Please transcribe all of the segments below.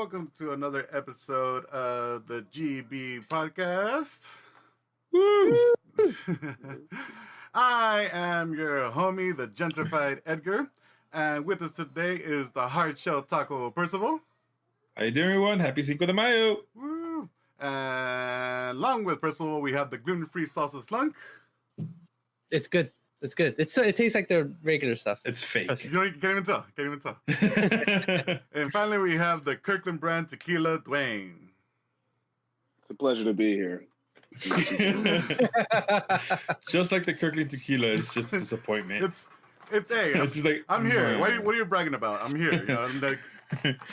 welcome to another episode of the GB podcast. Woo! I am your homie, the gentrified Edgar, and with us today is the hard shell taco Percival. How you doing, everyone? Happy Cinco de Mayo! Woo! And along with Percival, we have the gluten-free salsa Slunk. It's good. It's good. It tastes like the regular stuff. It's fake. You can't even tell. And finally, we have the Kirkland brand tequila Dwayne. It's a pleasure to be here. Just like the Kirkland tequila, it's just a disappointment. It's hey, It's just like, I'm here. What are you bragging about? I'm here. You know, I'm like,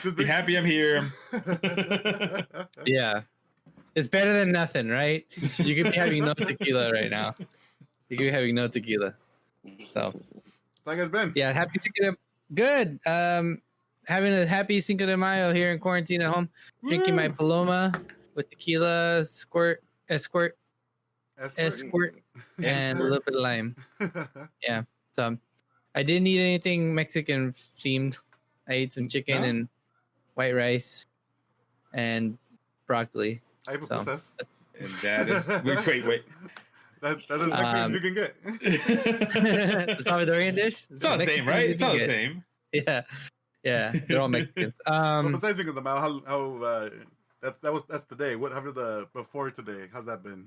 just be happy I'm here. Yeah. It's better than nothing, right? You could be having no tequila right now. You could be having no tequila. So how you guys been? yeah, happy Cinco de Good. Having a happy Cinco de Mayo here in quarantine at home. Drinking my Paloma with tequila, escort, and a little bit of lime. Yeah. So I didn't eat anything Mexican themed. I ate some chicken and white rice and broccoli. I have a process. And that is wait. That is Mexican you can get. The Salvadorian dish? It's all the same, right? It's all the same. Yeah. They're all Mexicans. Well, besides Cinco de Mayo, how that's today. What happened the before today? How's that been?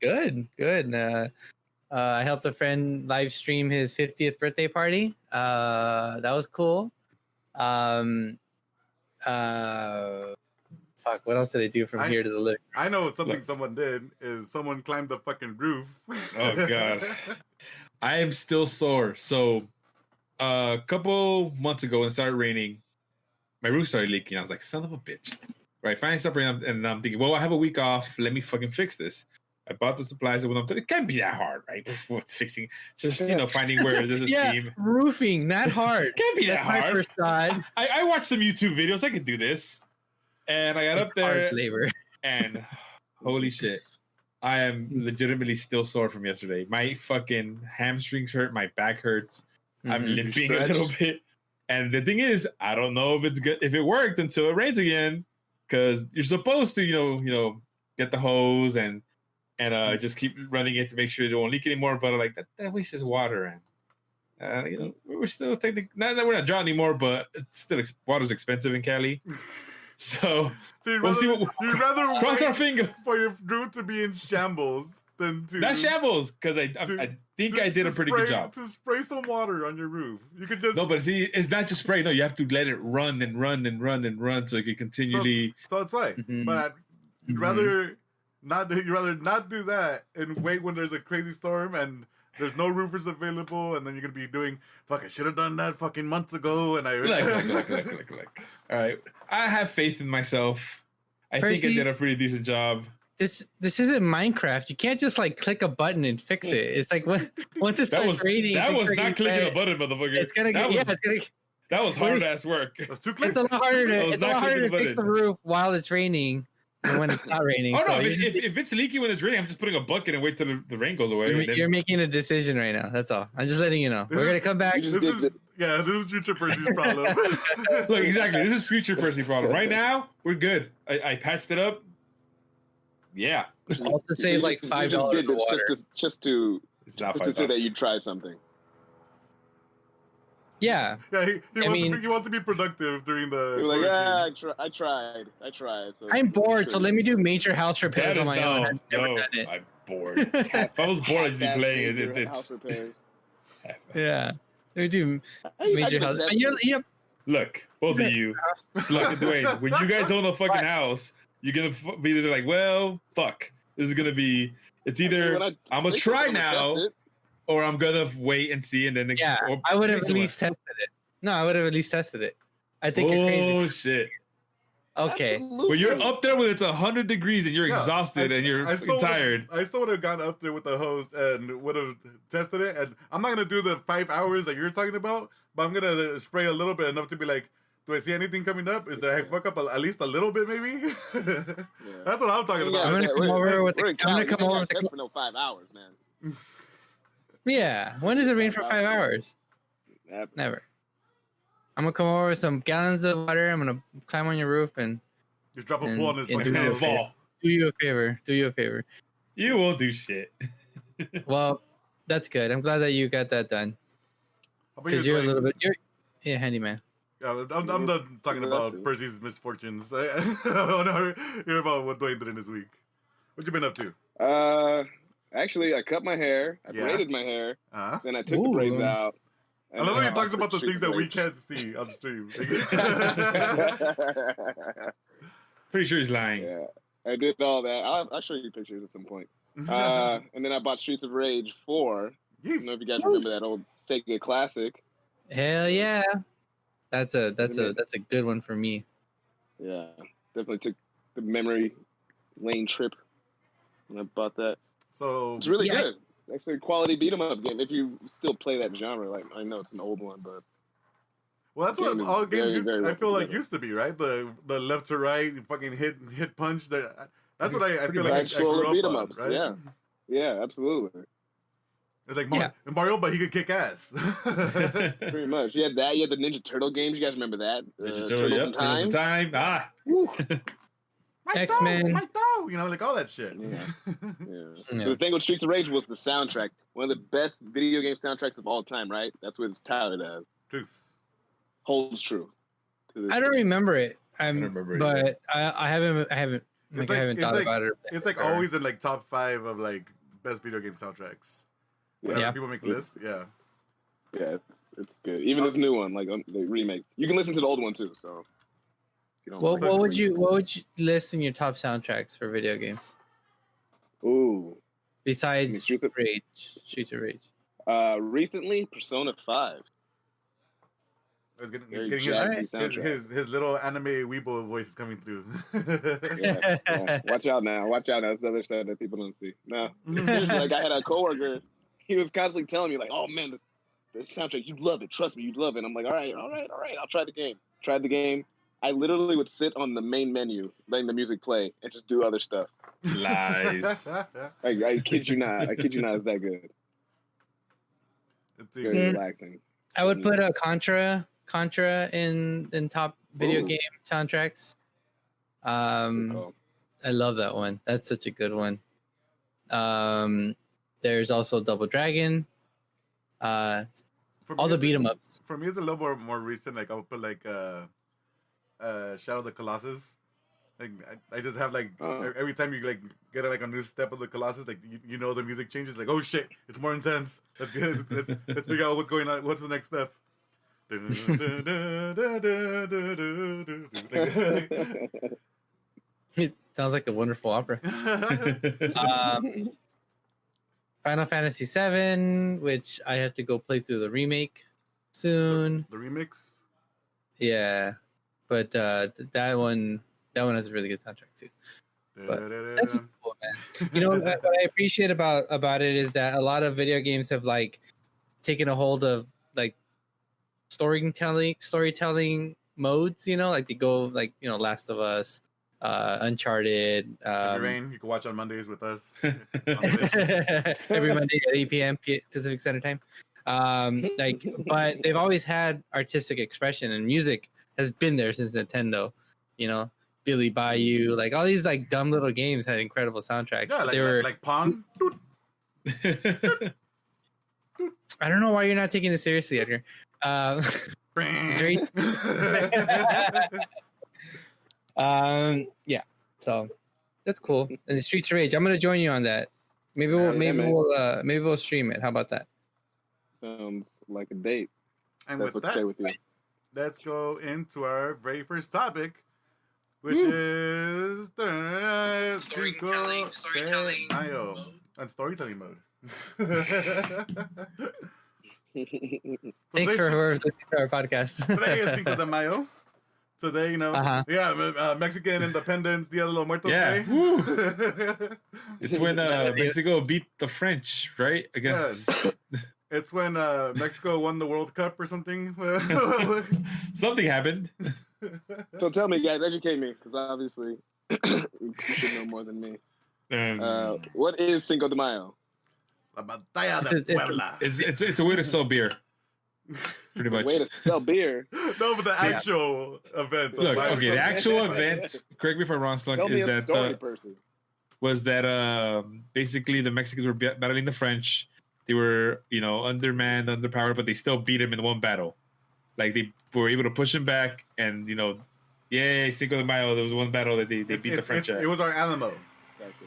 Good. I helped a friend live stream his 50th birthday party. That was cool. Fuck, what else did I do from here to the living room? I know something someone did is someone climbed the fucking roof. Oh god. I am still sore. So a couple months ago when it started raining, my roof started leaking. I was like, son of a bitch. Right, finally stopped raining, and I'm thinking, well, I have a week off. Let me fucking fix this. I bought the supplies, and when I'm thinking, it can't be that hard, right? What's fixing? Just finding where there's a seam. Roofing, not hard. Can't be that hard. My first thought. I watched some YouTube videos. I could do this. And I got up there, and holy shit, I am legitimately still sore from yesterday. My fucking hamstrings hurt. My back hurts. I'm limping a little bit. And the thing is, I don't know if it's good, if it worked until it rains again, because you're supposed to, get the hose and just keep running it to make sure it don't leak anymore. But like that wastes water, and we're still technically not that we're not drought anymore, but it's still water's expensive in Cali. So you'd rather cross our finger for your roof to be in shambles than to not shambles, because I think I did a pretty good job to spray some water on your roof. You could just but see, it's not just spray. No, you have to let it run and run and run and run so it can continually. So it's like, but you'd rather not do that and wait when there's a crazy storm and there's no roofers available, and then you're gonna be doing, fuck, I should have done that fucking months ago, and I look. All right, I have faith in myself. I think I did a pretty decent job. This isn't Minecraft. You can't just like click a button and fix it. It's like once it starts raining. That was not clicking a button, motherfucker. It's gonna that was hard ass work. That's 2 clicks. It's a lot harder to fix the roof while it's raining than when it's not raining. Oh no! If it's leaky when it's raining, I'm just putting a bucket and wait till the rain goes away. You're making a decision right now. That's all. I'm just letting you know. We're gonna come back. This is future Percy's problem. Look, exactly. This is future Percy problem. Right now, we're good. I patched it up. Yeah. I'll just save like $5 just to say that you tried something. Yeah. Yeah, he wants to be productive during the. You're like, yeah, I tried. So I'm bored, so let me do major house repairs on my own. I've never done it. I'm bored. If I was bored, I'd be playing it. It's house repairs. Yeah. Let me do major house. Look, both of you, Slunk and Dwayne, when you guys own a fucking house, you're gonna be like, well, fuck. This is gonna be. It's either I'm gonna try now, or I'm gonna wait and see, and then I would have at least tested it. No, I would have at least tested it. I think you're crazy. Oh shit. Okay. When you're up there when it's 100 degrees and you're exhausted and you're tired. I still would have gone up there with the hose and would have tested it. And I'm not gonna do the 5 hours that you're talking about, but I'm gonna spray a little bit enough to be like, do I see anything coming up? Is there fuck up at least a little bit, maybe? That's what I'm talking about. I'm gonna come over with for no 5 hours, man. Yeah. When does it rain for 5 hours? Never. I'm gonna come over with some gallons of water. I'm gonna climb on your roof and Just drop a pool on his fucking do house. fall. do you a favor. Do you a favor. You will do shit. Well, that's good. I'm glad that you got that done. How about Because you, you're a Dwayne? little bit. You're handyman. Yeah, I'm done talking about Percy's misfortunes. I want to hear about what Dwayne did in his week. What you been up to? Actually, I cut my hair. I braided my hair. Then I took the braids out. I love when he talks about the things that we can't see on stream. Pretty sure he's lying. Yeah, I did all that. I'll show you pictures at some point. And then I bought Streets of Rage 4. I don't know if you guys remember that old Sega classic. Hell yeah. That's a good one for me. Yeah, definitely took the memory lane trip when I bought that. So it's really good. Actually, a quality beat 'em up game if you still play that genre. Like I know it's an old one, but well, that's what all games I feel like used to be, right? The left to right, fucking hit punch. That's what I feel like. I grew beat 'em up ups, on, right? Yeah, absolutely. It's like Mario, but he could kick ass. Pretty much. You had that. You had the Ninja Turtle games. You guys remember that? Ninja Turtle in Time. X-Men. My toe, you know, like all that shit. Yeah. So the thing with Streets of Rage was the soundtrack. One of the best video game soundtracks of all time, right? That's what it's touted as. Truth. Holds true. I don't remember it. I haven't thought about it. It's like always in like top 5 of like best video game soundtracks. Whenever people make lists, yeah, it's good. Even this new one, like the remake, you can listen to the old one too. So, you know, what would you list in your top soundtracks for video games? Ooh, besides Streets of Rage. Recently, Persona 5. I was getting his little anime weebo voice is coming through. yeah. Watch out now. That's the other side that people don't see. No, like I had a coworker. He was constantly telling me, like, "Oh man, this soundtrack, you love it. Trust me, you'd love it." And I'm like, "All right. I'll try the game." Tried the game. I literally would sit on the main menu, letting the music play, and just do other stuff. Lies. I kid you not. It's that good. It's very relaxing. I would put a Contra in top video game soundtracks. I love that one. That's such a good one. There's also Double Dragon. All the beat 'em ups. For me, it's a little more recent. Like I would put like Shadow of the Colossus. Like I just have like every time you like get like a new step of the Colossus, like you know the music changes. Like oh shit, it's more intense. That's good. Let's figure out what's going on. What's the next step? It sounds like a wonderful opera. Final Fantasy VII, which I have to go play through the remake soon. The remix? Yeah, but that one has a really good soundtrack too. But that's just cool, man. You know what I appreciate about it is that a lot of video games have like taken a hold of like storytelling modes. You know, like they go like Last of Us, Uncharted. Rain, you can watch on Mondays with us. Every Monday at 8 p.m. Pacific Standard Time. But they've always had artistic expression, and music has been there since Nintendo. You know, Billy Bayou, like all these like dumb little games had incredible soundtracks. Yeah, they were like Pong. I don't know why you're not taking this seriously, Edgar. Yeah, so that's cool. And the Streets of Rage, I'm gonna join you on that. Maybe we'll stream it. How about that? Sounds like a date. And with that, let's go into our very first topic, which is storytelling Mayo and storytelling mode. Thanks for listening to our podcast. Today is Cinco de Mayo. Today, Mexican Independence, Dia de los Muertos Day. It's when Mexico beat the French, right? It's when Mexico won the World Cup or something. Something happened. So tell me, guys, educate me, because obviously you should know more than me. What is Cinco de Mayo? La Batalla de Puebla. It's a way to sell beer. pretty much. Way to sell beer. No, but the actual event. Look, okay, the actual event. Correct me if I'm wrong, Slunk. Tell me Is a that story, person. was that basically the Mexicans were battling the French. They were, undermanned, underpowered, but they still beat them in one battle. Like they were able to push them back, and yay, Cinco de Mayo. There was one battle that they beat the French at. It was our Alamo.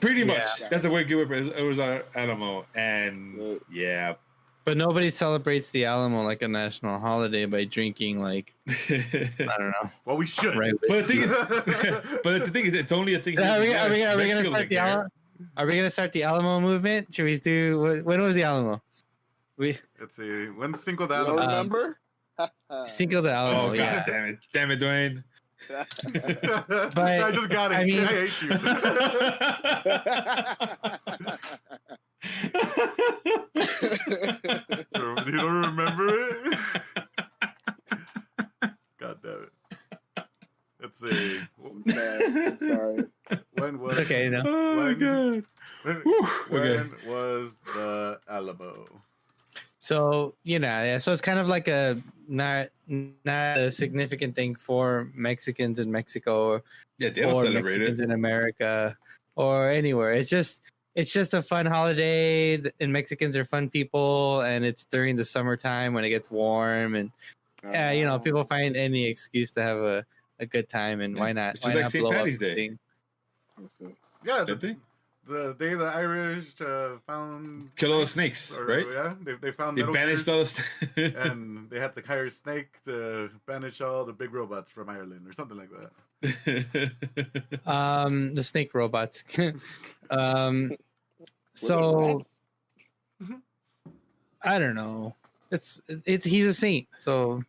Pretty much. That's a way to give it. It was our Alamo, and yeah. But nobody celebrates the Alamo like a national holiday by drinking I don't know. Well, we should. Right. But the thing is, it's only a thing. Are we gonna start the Alamo? Are we gonna start the Alamo movement? Should we do? When was the Alamo? Let's see. When's Cinco de You Alamo? don't remember? Cinco de Alamo. Oh god, damn it, Dwayne. But I just got it. I mean- I hate you. You don't remember it? God damn it. Let's see. I'm sorry. When was It's okay, no. Oh my god. when was the Alamo? So so it's kind of like a not a significant thing for Mexicans in Mexico Yeah, they don't or celebrate Mexicans it. in America or anywhere. It's just a fun holiday, and Mexicans are fun people, and it's during the summertime when it gets warm, and people find any excuse to have a good time, and why not? Which is Why like not St. blow Paddy's up Day. thing? Yeah, Did they? the day the Irish found Kill all the snakes, right? Yeah, they found They Metal banished Gears, all the and they had to hire Snake to banish all the big robots from Ireland or something like that. The snake robots. Was it So rats? I don't know. He's a saint, so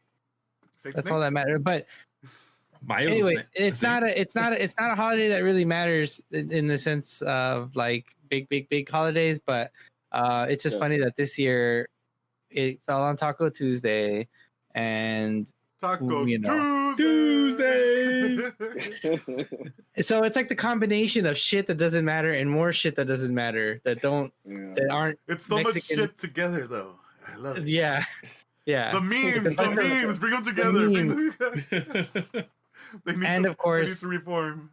Saint that's Snake? all that matters. But Mayo anyways, was it's not a holiday that really matters in the sense of like big holidays. But it's just funny that this year it fell on Taco Tuesday, and Taco Tuesday. so it's like the combination of shit that doesn't matter and more shit that doesn't matter that aren't. It's so Mexican- much shit together, though. I love it. Yeah. The memes, bring them together. And of course- they need to reform.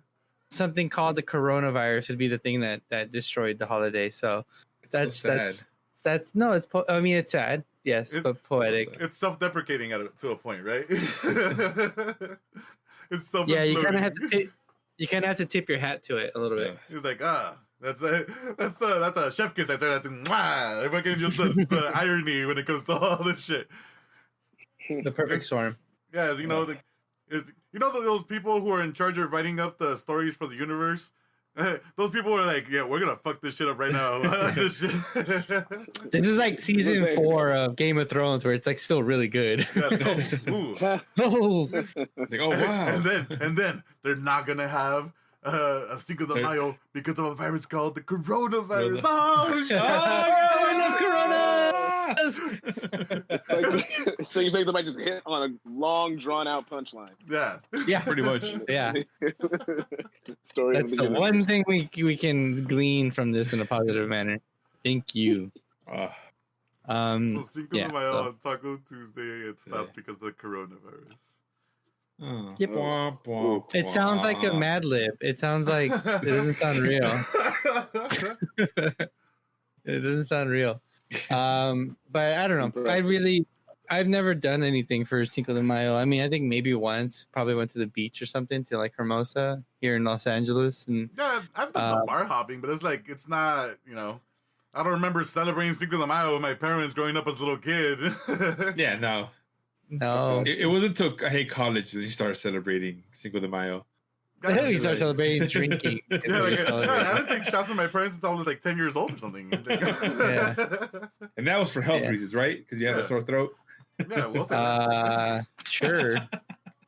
Something called the coronavirus would be the thing that destroyed the holiday. So that's no, it's it's sad, yes, but poetic. It's self-deprecating to a point, right? It's self. Yeah, you kind of have to tip your hat to it a little bit. He was like, that's a chef kiss right there. That's mwah. Fucking just the irony when it comes to all this shit. The perfect storm. Yeah, those people who are in charge of writing up the stories for the universe. Those people were like, yeah, we're gonna fuck this shit up right now. This shit. This is like season 4 of Game of Thrones, where it's like still really good. Ooh. Oh, Like, oh wow. And then they're not gonna have a Cinco de Mayo because of a virus called the coronavirus. Oh shit! I love Corona. So you're saying they might just hit on a long, drawn-out punchline. Yeah, Pretty much. yeah. Story. That's the one thing we can glean from this in a positive manner. Thank you. So Cinco yeah, de Mayo so- on Taco Tuesday, it stopped because of the coronavirus. Yep. It sounds like a Mad Lib. It sounds like it doesn't sound real. It doesn't sound real. But I don't know. I've never done anything for Cinco de Mayo. I mean, I think maybe once, probably went to the beach or something to like Hermosa here in Los Angeles. And Yeah, I've done the bar hopping, but it's not, I don't remember celebrating Cinco de Mayo with my parents growing up as a little kid. Yeah, no. no, It wasn't until I hate college when you started celebrating Cinco de Mayo. you start celebrating drinking. is Yeah, what you're I celebrating. didn't take shots with my parents until I was like 10 years old or something. Yeah. And that was for health Yeah. reasons, right? Because you had a sore throat. Yeah, we'll say that. Sure.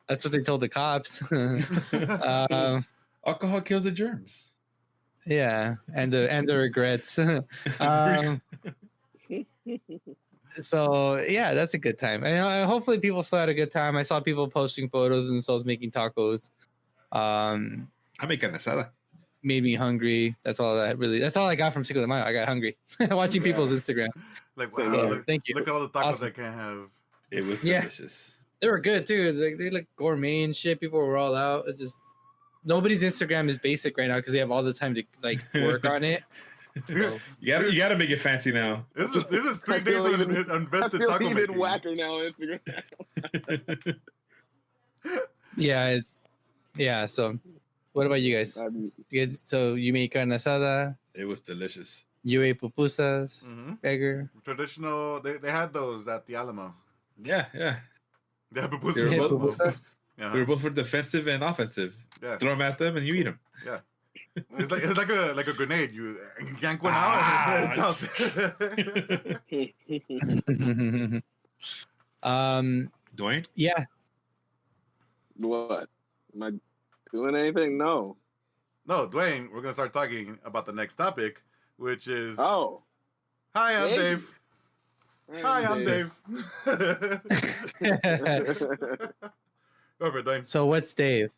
That's what they told the cops. Alcohol kills the germs. Yeah, and the regrets. So yeah, that's a good time. And hopefully people still had a good time. I saw people posting photos of themselves making tacos. I make carne asada. Made me hungry. That's all I got from Cinco de Mayo. I got hungry watching people's Instagram. Like, So, wow, look, thank you. look at all the tacos Awesome. I can't have. It was Yeah. delicious. They were good too. They look gourmet and shit. People were all out. It just nobody's Instagram is basic right now because they have all the time to like work on it. So, You gotta make it fancy now. This is 3 days of I invested feel taco even making. whacker now on Instagram. yeah. So, what about you guys? You guys so you make carne asada. It was delicious. You ate pupusas. Mhm. Beggar. Traditional. They had those at the Alamo. Yeah. Yeah, They were pupusas. both- Pupusas. Yeah. They were both for defensive and offensive. Yeah. Throw them at them and you eat them. It's like a grenade. You yank one out and it's out. Dwayne? Yeah. What? Am I doing anything? No. No, Dwayne, we're gonna start talking about the next topic, which is Oh. Hi, I'm Dave. Dave. Hi, I'm Dave. Go for it, Dwayne. So what's Dave?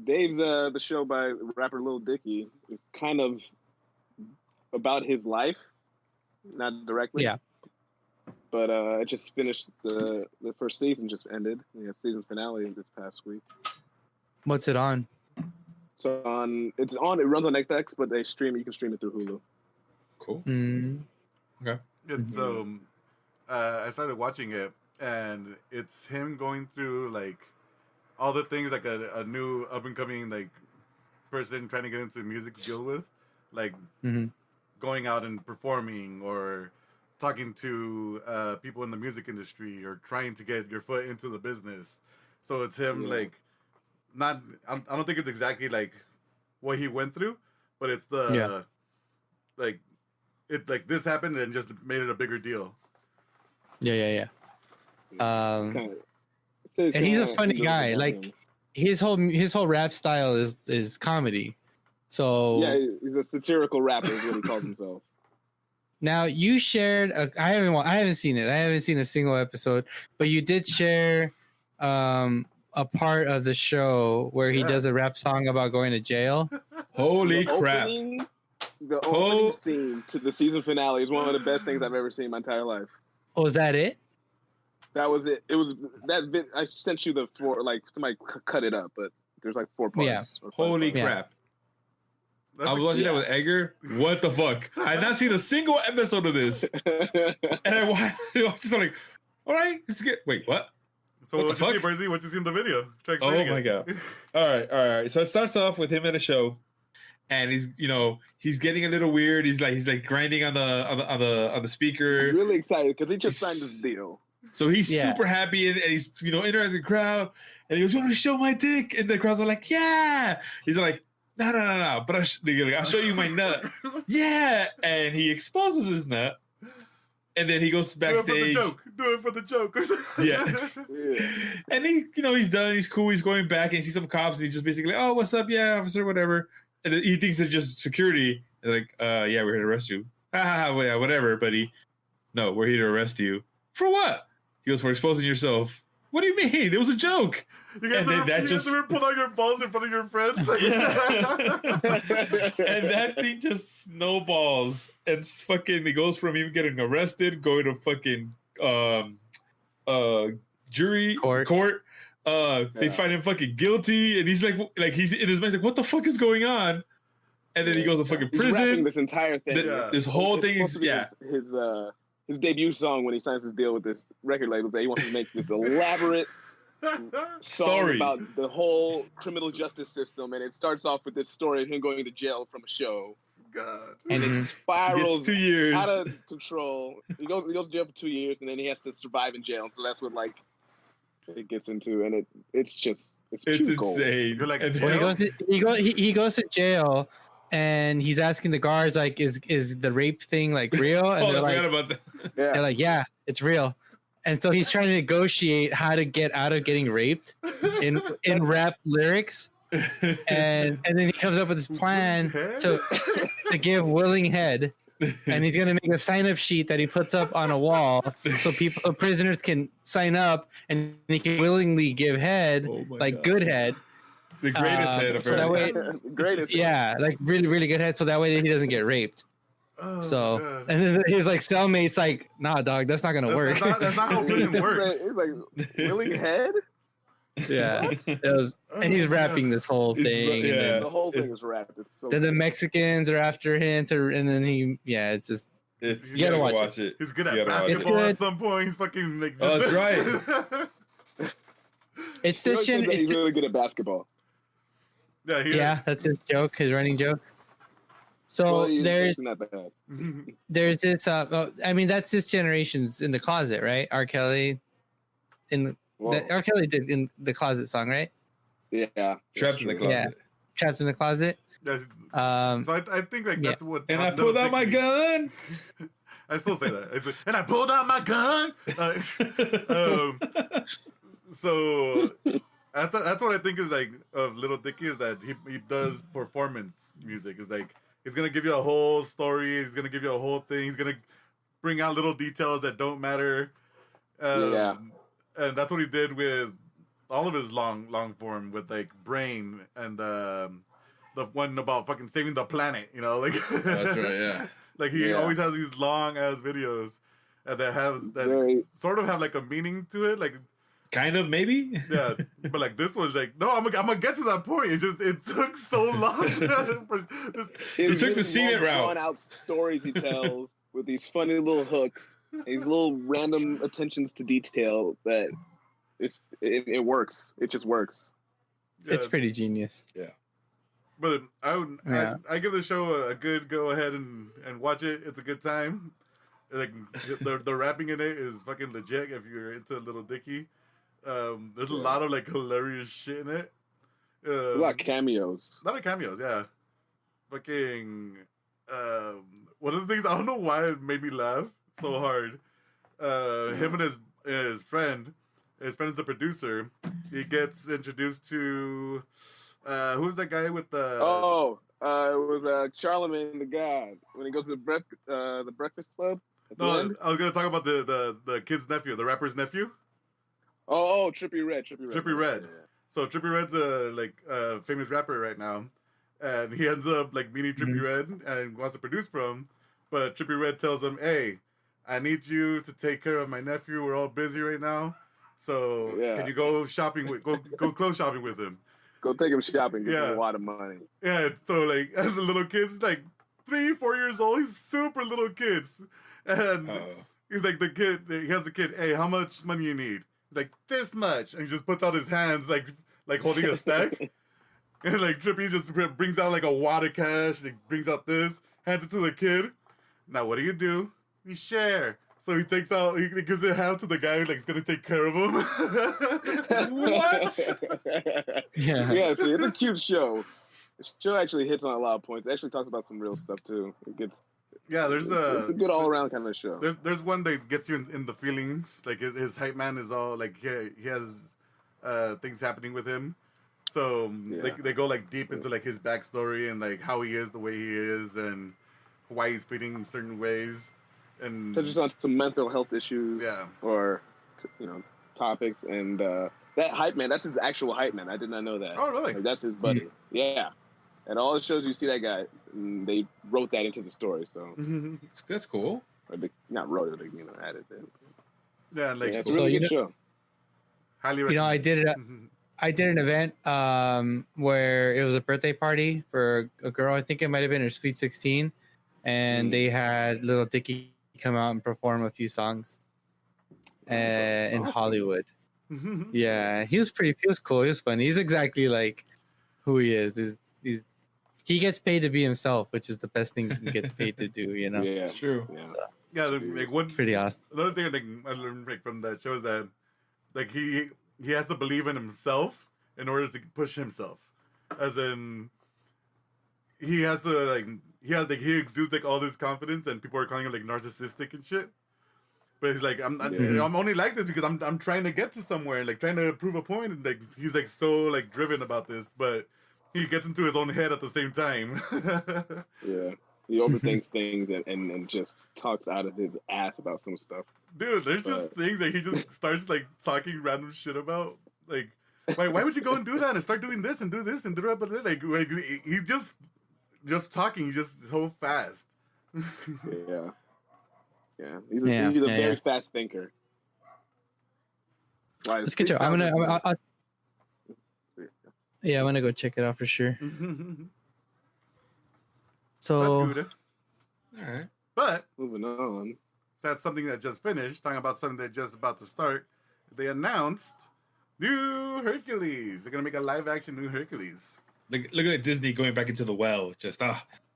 Dave's the show by rapper Lil Dickey is kind of about his life, not directly. Yeah. But it just finished the first season just ended. We had season finale this past week. What's it on? So it runs on FX, but you can stream it through Hulu. Cool. Mm. It's I started watching it, and it's him going through like all the things like a new up and coming like person trying to get into music deal with, like going out and performing or talking to people in the music industry or trying to get your foot into the business. So it's him like not. I don't think it's exactly like what he went through, but it's the like it like this happened and just made it a bigger deal. Yeah. And he's a funny guy. Like his whole rap style is comedy. So yeah, he's a satirical rapper is what he calls himself. Now you shared. I haven't seen it. I haven't seen a single episode, but you did share a part of the show where he does a rap song about going to jail. Holy The crap. The opening scene to the season finale is one of the best things I've ever seen in my entire life. Oh, is that it? That was it. It was that bit. I sent you the 4. Like somebody cut it up, but there's like 4 parts. Yeah. or 5 Holy parts. crap. I was watching that with Edgar. What the fuck? I had not seen a single episode of this. And I was just like, all right, let's get. Wait, what? So What what the you see, fuck? Brizzy? What you see in the video? Try Oh explaining my it. god! All right. So it starts off with him at a show, and he's getting a little weird. He's like grinding on the speaker. I'm really excited because he just signed this deal. So he's super happy and he's interacting with the crowd, and he goes, "You want to show my dick?" And the crowd's like, "Yeah." He's like, No. But I'll show you my nut. Yeah, and he exposes his nut. And then he goes backstage. Do it for the joke. Yeah. And he's done. He's cool. He's going back and he sees some cops and he's just basically, oh, what's up? Yeah, officer, whatever. And then he thinks they're just security. They're like, yeah, we're here to arrest you. Well, yeah, whatever, buddy. No, we're here to arrest you. For what? He goes, for exposing yourself. What do you mean? It was a joke. You guys ever pull out your balls in front of your friends? And that thing just snowballs. And it goes from him getting arrested, going to fucking jury court. They find him fucking guilty, and he's like he's in his mind like, what the fuck is going on? And then he goes to fucking prison. This entire thing. This whole thing is his debut song when he signs his deal with this record label. That he wants to make this elaborate story about the whole criminal justice system, and it starts off with this story of him going to jail from a show. God. And it spirals 2 years out of control. He goes to jail for 2 years, and then he has to survive in jail. So that's what it gets into, and it's insane. You're like, he goes to jail, and he's asking the guards like, is the rape thing like real? And I forgot about that. They're like, yeah, it's real. And so he's trying to negotiate how to get out of getting raped in rap lyrics. And then he comes up with this plan to give willing head, and he's gonna make a sign-up sheet that he puts up on a wall so prisoners can sign up and he can willingly give head, good head, the greatest head. So that way, greatest. Yeah, like really really good head, so that way he doesn't get raped. Oh, So, God. and then he was like, cellmate's like, nah, dog, that's not gonna work. That's not how prison works. He's like willing head. Yeah, What? it was, and he's Oh, rapping God. this whole It's thing, yeah. and then, The whole thing is wrapped. It's so. then the good. Mexicans are after him and then it's just It's, You gotta go watch it. He's good You at gotta watch it. basketball at good. some point. He's fucking like. Oh, that's right. it's He this always gen. says that he's It's, really good at basketball. Yeah, he yeah, that's his joke, his running joke. So Well, he's there's not bad. there's this. I mean, that's this generation's In the Closet, right? R. Kelly, Well, R. Kelly did In the Closet song, right? yeah. Trapped in the That's true. closet. Yeah. Trapped in the Closet. That's- Um, so I think like yeah. that's what. And I Little pulled out my Dickey- gun. I still say that. I say, and I pulled out my gun. So that's what I think is like of Little Dicky is that he does performance music. Is like he's gonna give you a whole story. He's gonna give you a whole thing. He's gonna bring out little details that don't matter. Yeah. And that's what he did with all of his long form with like Brain and the one about fucking saving the planet. You know, like That's right. Yeah. like he Yeah. always has these long ass videos that Very- sort of have like a meaning to it. Like Kind of, maybe. yeah, but like this was like no, I'm gonna get to that point. It took so long. He took the scenic route. Drawn out stories he tells with these funny little hooks, these little random attentions to detail that it works. It just works. it's pretty genius. But Yeah. I give the show a good go ahead and watch it. It's a good time. Like the rapping in it is fucking legit if you're into Little Dicky. There's a lot of like hilarious shit in it. A lot of cameos. A lot of cameos, yeah. Fucking one of the things I don't know why it made me laugh so hard. Him and his friend is the producer. He gets introduced to who's that guy with the It was Charlemagne the God when he goes to the Breakfast Club. At the No, end. I was gonna talk about the kid's nephew, the rapper's nephew. Oh, Trippie Redd. Trippie Redd. So Trippie Redd's a famous rapper right now, and he ends up like meeting Trippie Redd and wants to produce for him, but Trippie Redd tells him, "Hey, I need you to take care of my nephew. We're all busy right now, so can you go shopping with go clothes shopping with him?" Go take him shopping. Give him Yeah. a lot of money. Yeah. So like as a little kid, he's like 3-4 years old. He's super little kids, and he's like the kid. He has a kid. Hey, how much money you need? He's like this much, and he just puts out his hands like holding a stack. And like Trippie just brings out like a wad of cash. He brings out this, hands it to the kid. Now what do? We share. So he takes out, he gives it half to the guy like he's gonna take care of him. What? Yeah. Yeah, see, it's a cute show. The show actually hits on a lot of points. It actually talks about some real stuff too. Yeah, It's a good all around kind of show. There's one that gets you in the feelings. Like his hype man is all like he has things happening with him. So they go like deep into like his backstory and like how he is the way he is and why he's feeling in certain ways. And Touches on some mental health issues, yeah, or topics, and that hype man, that's his actual hype man. I did not know that. Oh really? Like, that's his buddy. Yeah, and all the shows you see that guy, they wrote that into the story. So That's cool. or they not wrote it, they added it. Yeah, like Yeah, it's a really good show. highly You know, I recommend. did an event where it was a birthday party for a girl. I think it might have been her sweet 16, and they had Little Dicky come out and perform a few songs in Awesome. Hollywood. Yeah, he was cool. He was funny. He's exactly like who he is. He gets paid to be himself, which is the best thing you can get paid to do. You know, Yeah, True. yeah. So, Yeah, like one it's pretty awesome. another thing I learned like, from that show is that like he has to believe in himself in order to push himself. As in, he exudes like all this confidence, and people are calling him like narcissistic and shit. But he's like, I'm only like this because I'm trying to get to somewhere, like trying to prove a point, and like he's like so like driven about this, but he gets into his own head at the same time. Yeah. He overthinks things and just talks out of his ass about some stuff. Dude, there's just things that he just starts like talking random shit about. Like, why would you go and do that and start doing this and do this and do that? But like he's just talking just so fast. Yeah. Yeah. He's a very fast thinker. Let's get you. I'm gonna go check it out for sure. So that's good. All right. But moving on. That's something that just finished. Talking about something that's just about to start. They announced new Hercules. They're gonna make a live action new Hercules. Look at Disney going back into the well. Just the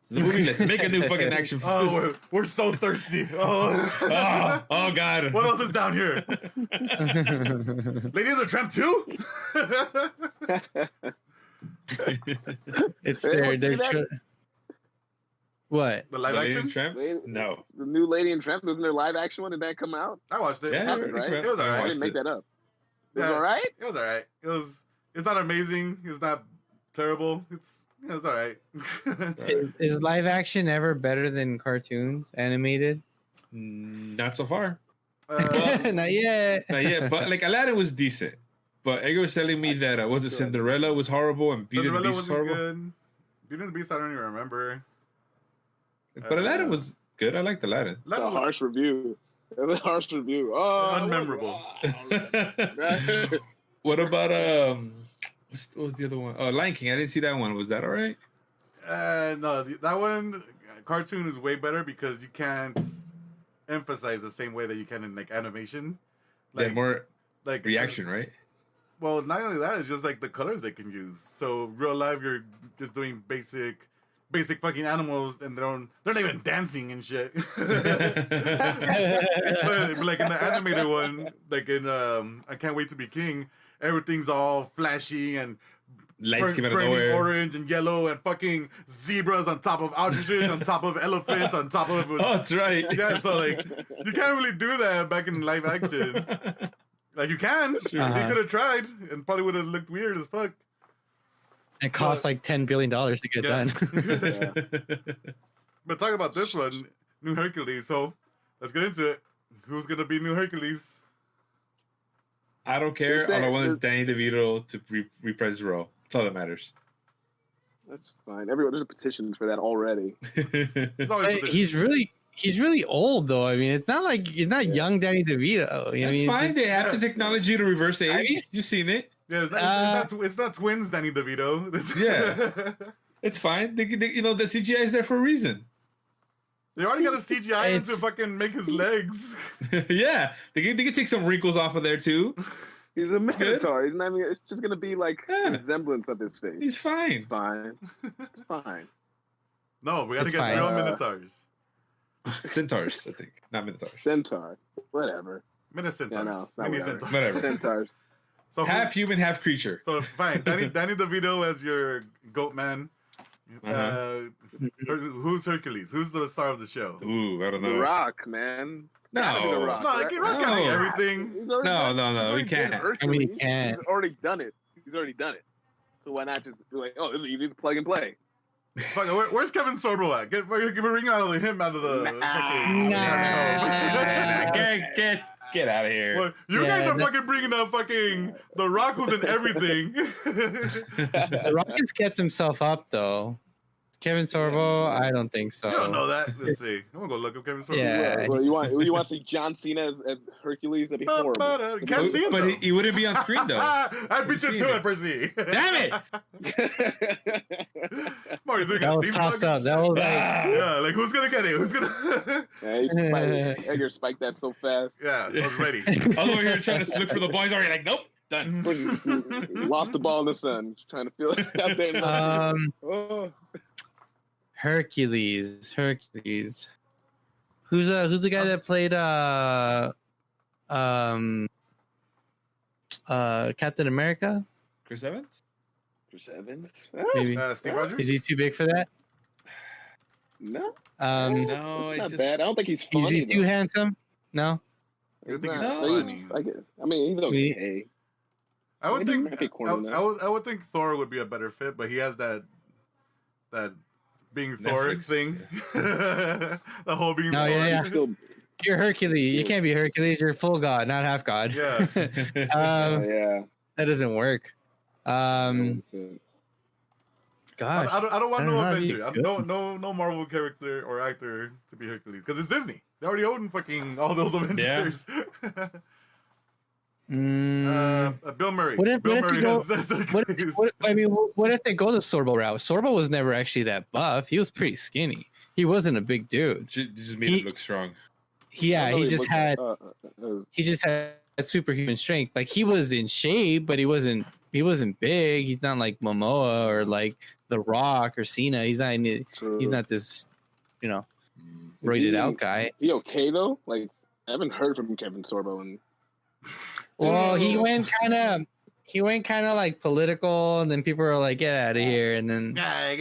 movie. Let's make a new fucking action. Oh, we're so thirsty. Oh, oh God. What else is down here? Lady of the Tramp 2? It's their what? The live action? Tramp? No. The new Lady and Tramp, wasn't there live action one? Did that come out? I watched it. Yeah, happened, right? It was alright. I didn't make that up. It was Yeah, alright? It was alright. It's not amazing. It's not terrible. It's alright. Is live action ever better than cartoons animated? Not so far. Not yet. Not yet. But like Aladdin was decent. But Edgar was telling me that was it Cinderella was horrible and Beauty and the Beast was horrible. Good. Beauty and the Beast, I don't even remember. But Aladdin was good. I liked Aladdin. It's a harsh review. It's a harsh review. Oh, unmemorable. What about what was the other one? Oh, Lion King. I didn't see that one. Was that all right? No, that one cartoon is way better because you can't emphasize the same way that you can in like animation. Like more like reaction, right? Well, not only that, it's just like the colors they can use. So real life, you're just doing basic fucking animals, and they're not even dancing and shit. But like in the animated one, like in I Can't Wait to Be King, everything's all flashy and lights came out of nowhere, orange and yellow, and fucking zebras on top of ostriches, on top of elephants, on top of. Oh, that's right. Yeah, so like you can't really do that back in live action. Like you can, they could have tried, and probably would have looked weird as fuck. It costs like $10 billion to get done. But talk about this one, new Hercules. So let's get into it. Who's gonna be new Hercules? I don't care. All I want is Danny DeVito to reprise the role. That's all that matters. That's fine. There's a petition for that already. He's really old though. I mean, it's not young Danny DeVito. That's fine. They have the technology to reverse age. You've seen it. Yeah, it's not twins Danny DeVito. Yeah, it's fine. The CGI is there for a reason. They already got a CGI to fucking make his legs. Yeah, they can take some wrinkles off of there too. He's a minotaur. He's not even, it's just gonna be like a resemblance of his face. He's fine. It's fine. It's fine. No, we gotta get real minotaurs. Centaurs, I think, not minotaurs. Centaur, whatever. Mini-centaurs. Mini-centaurs. Whatever. Centaurs. So half human, half creature. So fine, Danny DeVito as your goat man. Who's Hercules? Who's the star of the show? Ooh, I don't know. The Rock, man. No, The Rock, Rock can't be everything. No, we can't. I mean, he can. He's already done it. So why not just be like, oh, this is easy to plug and play? Where's Kevin Sorbo at? Give a ring out of him out of the fucking. Get out of here. Well, you guys are fucking bringing up fucking The Rock, who's in everything. The Rock has kept himself up though. Kevin Sorbo, I don't think so. You don't know that. Let's see. I'm gonna go look up Kevin Sorbo. Yeah. Well, you want to see John Cena as Hercules? That'd be horrible. Can't see him, but he wouldn't be on screen though. I beat you to it, Percy. Damn it! That was tossed up. That was like, yeah, like who's gonna get it? Who's gonna? Yeah, Edgar spiked that so fast. Yeah, I was ready. I was over here trying to look for the boys. Already like, nope, done. Lost the ball in the sun. Just trying to feel it out there. Hercules. Who's the guy that played Captain America? Chris Evans. Maybe. Steve Rogers. Is he too big for that? No. No, it's not bad. I don't think he's funny. Is he too handsome? No. You think he's funny? I mean, he's okay. I would think Thor would be a better fit, but he has that being Thor thing. The whole being Thor. Yeah. You're Hercules. You can't be Hercules. You're full god, not half god. Yeah. That doesn't work. God, gosh. I don't want I no don't know, Avenger. that'd be No Marvel character or actor to be Hercules because it's Disney. They already own fucking all those Avengers. Bill Murray. What if, Bill what if Murray you go, has what, Hercules. what if they go the Sorbo route? Sorbo was never actually that buff. He was pretty skinny. He wasn't a big dude. You just made it look strong. Yeah, I know he just had superhuman strength. Like he was in shape, but he wasn't big. He's not like Momoa or like The Rock or Cena. He's not this, roided out guy. Is he okay though? Like I haven't heard from Kevin Sorbo and. Well, he went kind of like political, and then people were like, "Get out of here!" And then Yeah.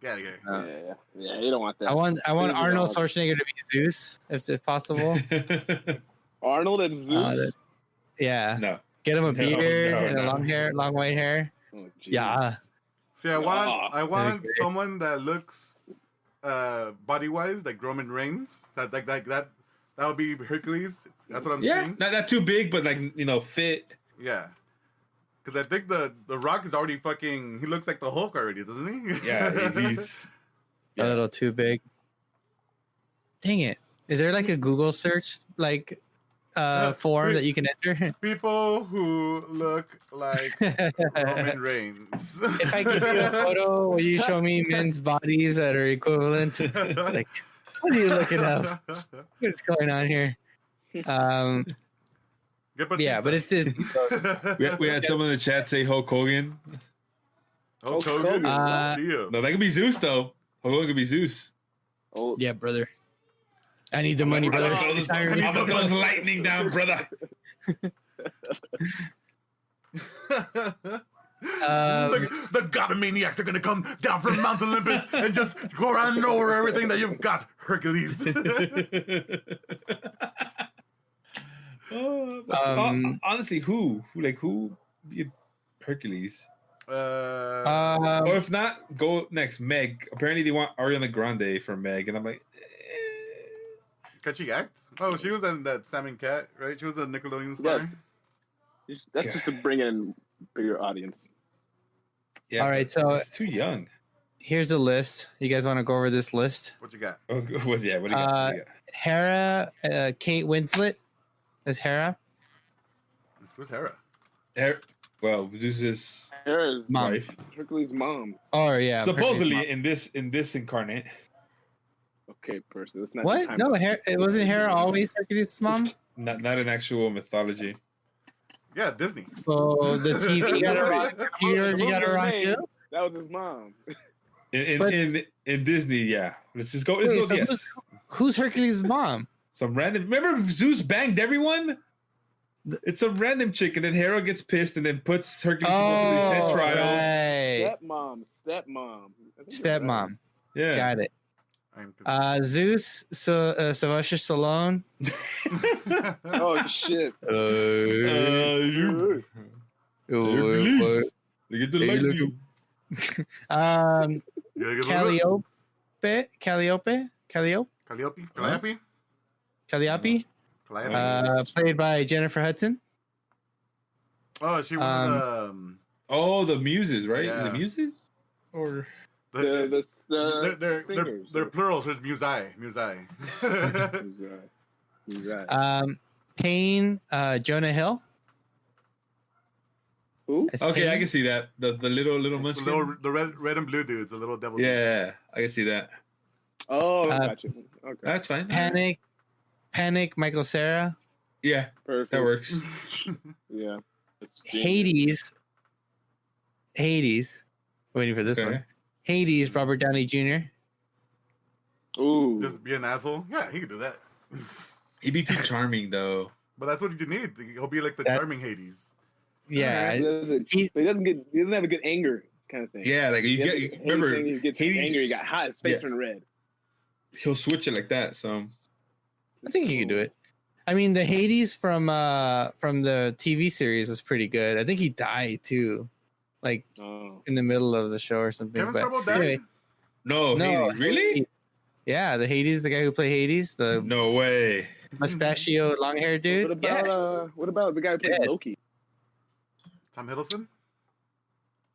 You don't want that. I want Arnold Schwarzenegger to be Zeus, if possible. Arnold and Zeus. Yeah. No. Get him a beard and no. long white hair. Oh, Yeah. See, I want someone that looks body wise like Roman Reigns. That would be Hercules. That's what I'm saying. Not too big, but like fit. Yeah. Because I think the Rock is already fucking. He looks like the Hulk already, doesn't he? Yeah, he's A little too big. Dang it! Is there like a Google search form that you can enter? People who look like Roman Reigns. If I give you a photo, will you show me men's bodies that are equivalent? Like, what are you looking up? What's going on here? Yeah, but it's this. we had someone in the chat say Hulk Hogan. Hulk Hogan. No, that could be Zeus though. Hulk Hogan could be Zeus. Oh Yeah, brother. I need the money, brother. I'm gonna throw lightning down, brother. The Godomaniacs are gonna come down from Mount Olympus and just go around and over everything that you've got, Hercules. Honestly, who be Hercules? Uh, Or if not, go next. Meg. Apparently, they want Ariana Grande for Meg, and I'm like, can she act? Oh, she was in that Sam and Cat, right? She was a Nickelodeon star. Yes. That's just to bring in bigger audience. yeah. All right, so it's too young. here's a list. You guys want to go over this list? What you got? Oh, what do you got? What do you got? Hera, Kate Winslet is Hera. Who's Hera? Well, Zeus's Hera's Mom. wife. Hercules' mom. Oh yeah. Supposedly Hercules' in this incarnate. Okay, person. That's not mom. the What? time. No, it wasn't Hera always Hercules' mom. Not in actual mythology. Yeah, Disney. So the TV got a rock. TV got a rock too. That was his mom. In Disney, yeah. Let's just go. Let's Wait, go. so Yes. Who's Hercules' mom? Some random. Remember Zeus banged everyone. It's some random chick, and then Hera gets pissed, and then puts Hercules into these 10 trials. Right. Stepmom. Stepmom. Yeah. Got it. Zeus, Sylvester Stallone. Oh shit. You get the lightning. Calliope. Played by Jennifer Hudson. Oh, she was the Muses, right? Yeah. Is it Muses? Or The they're singers. plural, so it's Musai. Who's that? Payne, Jonah Hill. Who? As okay, Payne. I can see that. The little munchkin. The red and blue dudes, the little devil. Yeah, I can see that. Oh, gotcha. Okay. That's fine. Panic, Michael Cera. Yeah, Perfect. that works. Yeah. That's genius. Hades. Waiting for this one. Hades, Robert Downey Jr. Ooh. Just be an asshole. Yeah, he could do that. He'd be too charming though. But that's what you need. He'll be like the charming Hades. Yeah, He doesn't have a good anger kind of thing. Yeah, like remember he gets Hades. angry. He got hot. His face turned red. He'll switch it like that. So I think he could do it. I mean, the Hades from the TV series was pretty good. I think he died too, like in the middle of the show or something. Kevin But Sorbo died? anyway, no, Hades, really? Hades. Yeah, the Hades, the guy who played Hades, the No way. mustachio, long hair dude. What about the guy who played dead. Loki? Tom Hiddleston?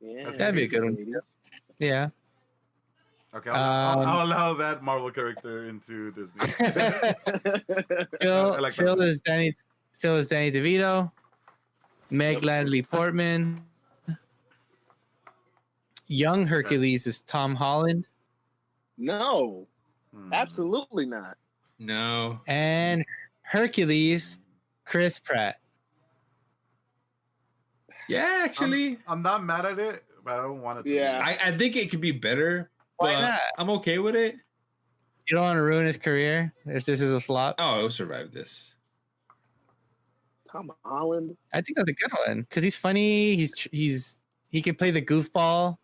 Yeah, That'd be a good one. Yeah. Okay, I'll allow that Marvel character into Disney. Phil, I like Phil that. is Danny. Phil is Danny DeVito. Meg Natalie Portman. Young Hercules is Tom Holland. No, absolutely not. No. And Hercules, Chris Pratt. Yeah, actually, I'm not mad at it, but I don't want it to Yeah. be. I think it could be better. Why but not? I'm okay with it. You don't want to ruin his career if this is a flop. Oh, it'll survive this. Tom Holland. I think that's a good one because he's funny. He can play the goofball.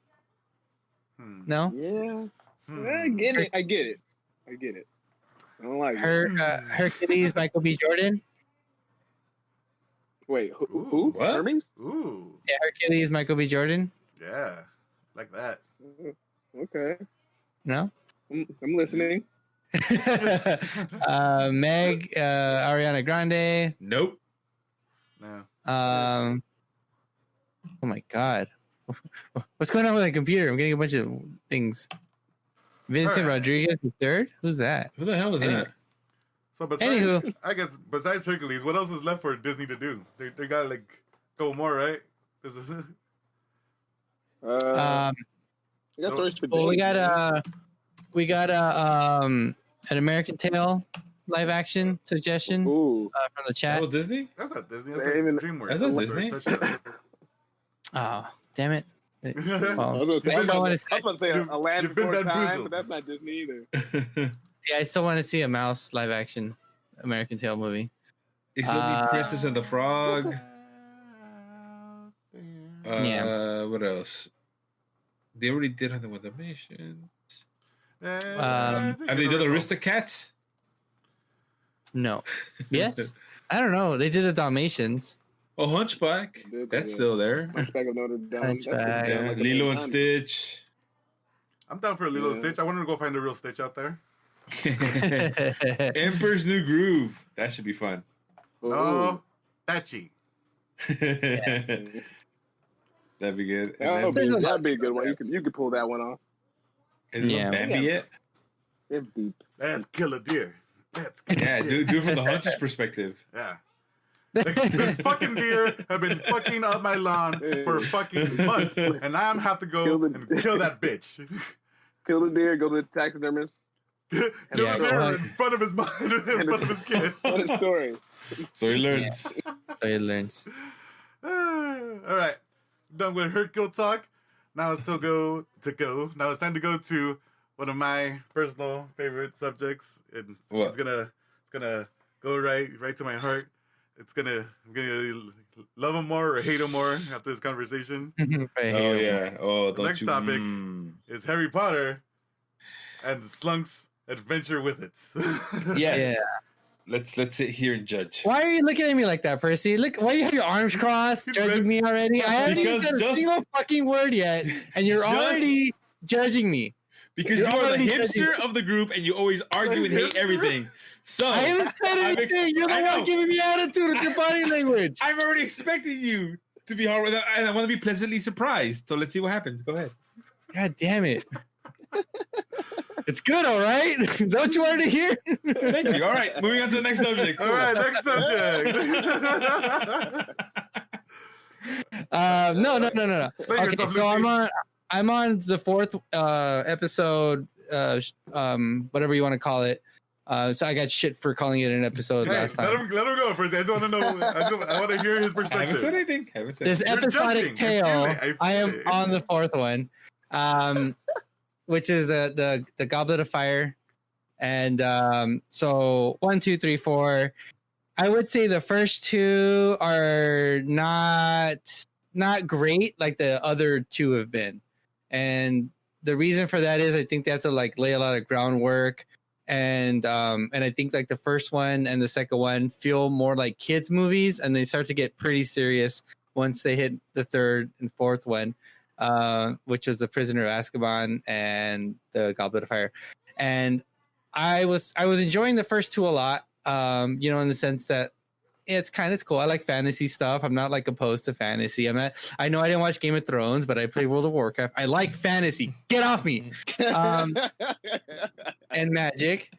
No, Yeah. I get it. I get it. I don't like it. Hercules, Michael B. Jordan. Wait, who? What? Hermes? Ooh, Yeah, Hercules, Michael B. Jordan. yeah, like that. Okay. No. I'm listening. Meg, Ariana Grande. Nope. No. Oh my God, what's going on with my computer? I'm getting a bunch of things. Vincent All right. Rodriguez the third. Who's that? Who the hell is Anyways. that? So besides, Anywho. I guess besides Hercules, what else is left for Disney to do? They got like a couple more, right? This is I got stories for Well, we days, got an American Tail live action suggestion Ooh. from the That chat. was Disney? that's not Disney. That's They like even- DreamWorks. That's not Disney? Touchdown. Oh, damn it! I Well, was going to say, I still want to a land you've been before time, bamboozled. but that's not Disney either. yeah, I still want to see a mouse live action American Tail movie. It's only Princess and the Frog. Yeah. What else? They already did Hunting with the Mission. Um, Have they done Aristocats? No. Yes. I don't know. They did the Dalmatians. Oh, Hunchback. That's still there. Hunchback of Notre Dame. Hunchback. Yeah, Like Lilo and 90s. Stitch. I'm down for a little Yeah. Stitch. I want to go find a real Stitch out there. Emperor's New Groove. That should be fun. No, Tachi. That'd be good. That'd There's a lot be a to good go one. there. You could pull that one off. Is it Yeah. Bambi yet? It's deep. Let's kill a deer. Let's kill Yeah, a deer. do it from the hunter's perspective. Yeah. The fucking deer have been fucking up my lawn for fucking months, and I have to go and kill that bitch. Kill the deer, go to the taxidermist. Kill Yeah, the deer go in front of his mind, in front of his kid. What a story. So he learns. So he learns. All right, done with Hercule talk. Now it's still Now it's time to go to one of my personal favorite subjects, and What? it's gonna go right to my heart. I'm gonna love him more or hate him more after this conversation. Oh yeah. Oh, The next topic is Harry Potter and Slunk's adventure with it. Yes. Yeah. Let's sit here and judge. Why are you looking at me like that, Percy? Look, why you have your arms crossed, He's judging me already? I haven't even Because said a just- single fucking word yet, and you're Just- already judging me. Because You're you are the already hipster of the group and you always argue and hate hipster? everything. So I haven't said I'm anything. You're the I know. one giving me attitude with your body language. I'm already expecting you to be hard with it, and I want to be pleasantly surprised. So let's see what happens. Go ahead. God damn it. It's good, all right? Is that what you wanted to hear? Thank you. All right, moving on to the next subject. All right, next subject. No. Explain Okay, yourself, so Lucy. I'm on the fourth episode, whatever you want to call it. So I got shit for calling it an episode Hey, last let time. him go first. I just want to know. I want to hear his I haven't said perspective. anything. This You're episodic judging. I feel tale. it. I am it. on the fourth one, which is the Goblet of Fire, and so 1, 2, 3, 4. I would say the first two are not great like the other two have been, and the reason for that is I think they have to like lay a lot of groundwork. And I think like the first one and the second one feel more like kids movies, and they start to get pretty serious once they hit the third and fourth one, which was The Prisoner of Azkaban and the Goblet of Fire. And I was enjoying the first two a lot, in the sense that it's cool. I like fantasy stuff. I'm not like opposed to fantasy. I know I didn't watch Game of Thrones, but I play World of Warcraft. I like fantasy. Get off me. And magic.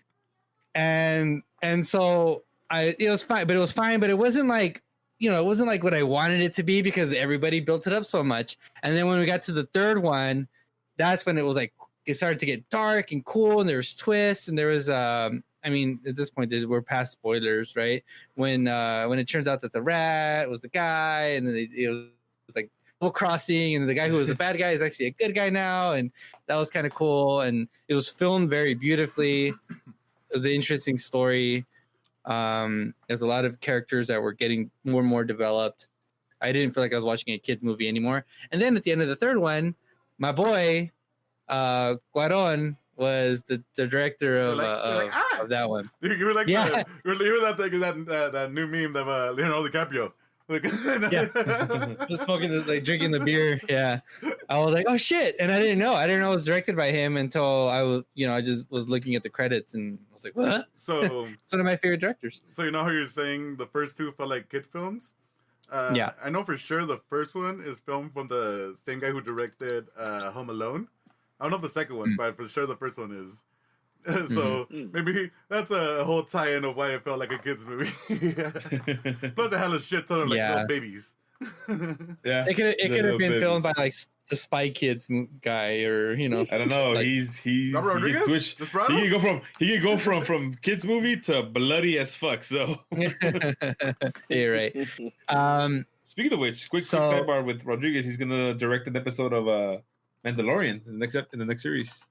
And so it was fine, but it wasn't like, it wasn't like what I wanted it to be because everybody built it up so much. And then when we got to the third one, that's when it was like, it started to get dark and cool, and there was twists, and there was at this point we're past spoilers, right? When it turns out that the rat was the guy, and then it was like double crossing, and the guy who was the bad guy is actually a good guy now, and that was kind of cool. And it was filmed very beautifully. It was an interesting story. There's a lot of characters that were getting more and more developed. I didn't feel like I was watching a kid's movie anymore. And then at the end of the third one, my boy Guaron was the director of that one. You were like, you were that new meme of Leonardo DiCaprio. Like, just smoking, drinking the beer. Yeah, I was like, oh shit, and I didn't know it was directed by him until I just was looking at the credits and I was like, what? So it's one of my favorite directors. So you know how you're saying the first two felt like kid films? Yeah, I know for sure the first one is filmed from the same guy who directed Home Alone. I don't know if the second one, but for sure the first one is. So maybe that's a whole tie-in of why it felt like a kid's movie. Plus, it had a shit ton of little babies. Yeah, it could have been filmed by like the Spy Kids guy, or I don't know. Like, he can switch. He can go from kids movie to bloody as fuck. So you're right. Speaking of which, quick sidebar with Rodriguez. He's gonna direct an episode of Mandalorian in the next series.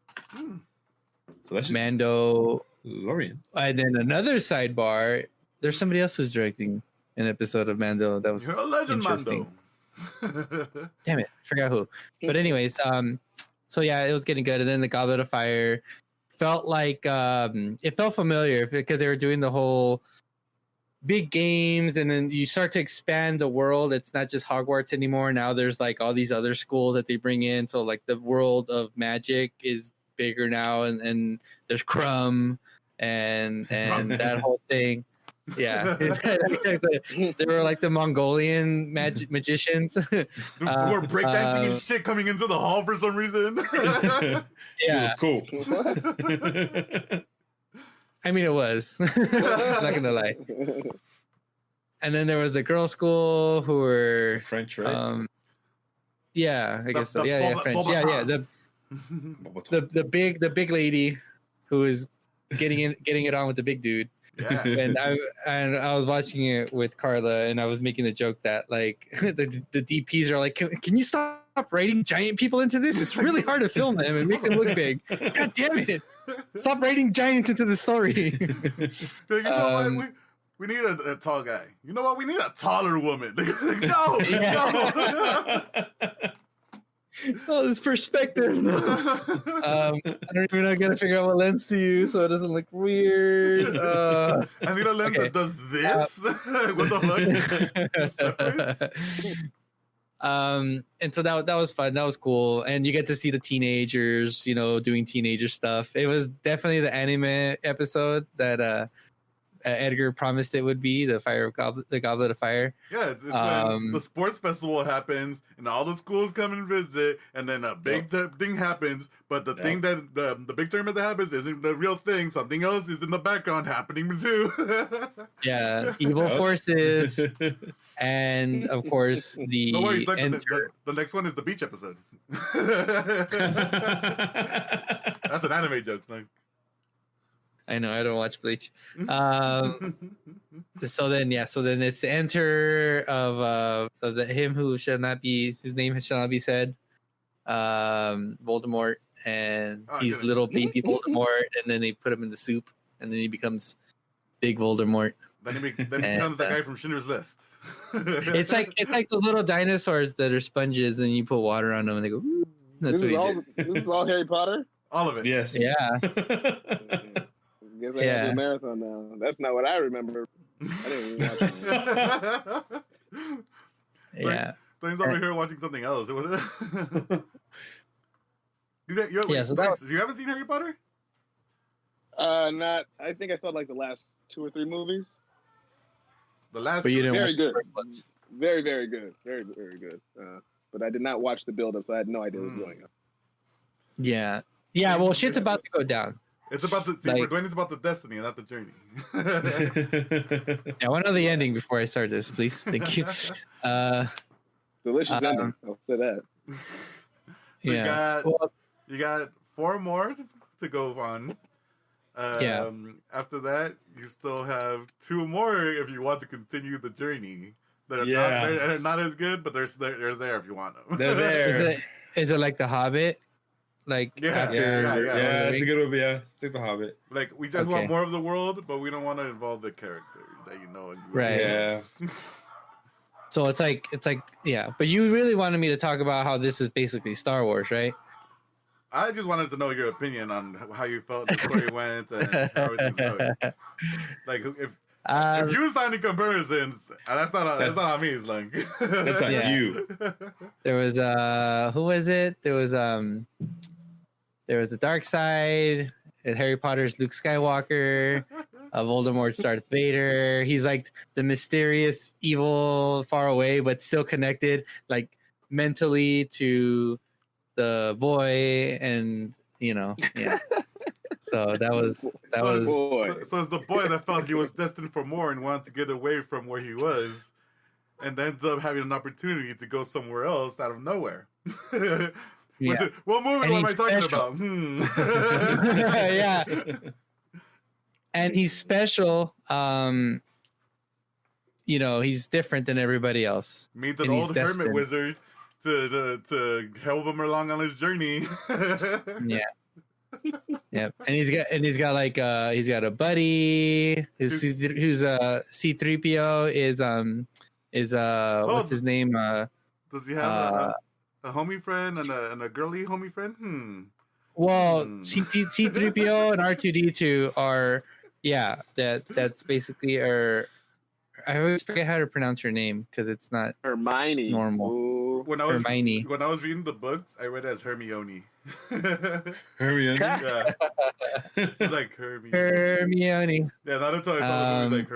So that's Mandalorian. And then another sidebar, there's somebody else who's directing an episode of Mando that was You're a legend, interesting. Mando. Damn it, forgot who. But anyways, so yeah, it was getting good. And then the Goblet of Fire felt like it felt familiar because they were doing the whole big games, and then you start to expand the world. It's not just Hogwarts anymore. Now there's like all these other schools that they bring in. So like the world of magic is bigger now, and there's Crumb and that whole thing. Yeah, they were like the Mongolian magicians. We're breakdancing and shit coming into the hall for some reason. Yeah, it was cool. I mean, it was. I'm not gonna lie. And then there was a girls' school who were French, right? Yeah, I guess so. Yeah, French. Yeah. The big lady who is getting it on with the big dude. Yeah. And I was watching it with Carla, and I was making the joke that like the DPs are like, can you stop writing giant people into this? It's really hard to film them and make them look big. God damn it! Stop writing giants into the story. You know what? We need a tall guy. You know what? We need a taller woman. No. Oh, this perspective. I don't even know. I gotta figure out what lens to use so it doesn't look weird. I need a lens that does this. What the fuck? And so that was fun. That was cool, and you get to see the teenagers, doing teenager stuff. It was definitely the anime episode that Edgar promised it would be, the Goblet of Fire. Yeah, it's when the sports festival happens and all the schools come and visit, and then a big thing happens, but the thing that the big tournament that happens isn't the real thing. Something else is in the background happening too. Yeah, evil forces, and of course the the next one is the beach episode. That's an anime joke, Slunk. I know, I don't watch Bleach. So then it's the enter of him whose name shall not be said, Voldemort, and he's little baby Voldemort, and then they put him in the soup, and then he becomes big Voldemort. Then he becomes that guy from Schindler's List. It's like those little dinosaurs that are sponges, and you put water on them, and they go. That's this is all Harry Potter. All of it. Yes. Yeah. Guess I have to do a marathon now. That's not what I remember. I didn't even watch it. Yeah. Things over here watching something else. You haven't seen Harry Potter? Not. I think I saw like the last 2 or 3 movies. The last But you two. didn't Very watch good. the first ones. Very, very good. Very, very good. But I did not watch the build-up, so I had no idea what was going on. Yeah. Yeah, well, shit's about to go down. It's about the for Dwayne. It's about the destiny, not the journey. I want to know the ending before I start this, please. Thank you. Delicious ending. I'll say that. So Yeah. you got 4 more to go on. Yeah. After that, you still have 2 more if you want to continue the journey. That are they're not as good, but they're there if you want them. They're there. Is it like The Hobbit? Like after that's a good one. Yeah, stick the Hobbit. Like we just want more of the world, but we don't want to involve the characters that you know. Right. Yeah. So it's like yeah, but you really wanted me to talk about how this is basically Star Wars, right? I just wanted to know your opinion on how you felt the story went and how everything's going. Like if you sign any comparisons, that's not on me, Slunk. That's on you. There was who was it? There was the Dark Side, Harry Potter's Luke Skywalker, Voldemort's Darth Vader. He's like the mysterious evil far away but still connected like mentally to the boy, and so that was so it's the boy that felt he was destined for more and wanted to get away from where he was, and ends up having an opportunity to go somewhere else out of nowhere. What movie am I talking about? Yeah, and he's special. He's different than everybody else. Meets an old hermit wizard to help him along on his journey. Yeah. Yep. And he's got like he's got a buddy who's C3PO is what's his name? Does he have a homie friend and a girly homie friend? Well, C3PO and R2D2 are that's basically I always forget how to pronounce her name because it's not Hermione. Normal. Ooh. When I was reading the books, I read it as Hermione. Hermione. Yeah. It's like Hermione. Hermione. Yeah, not until I saw the movie, like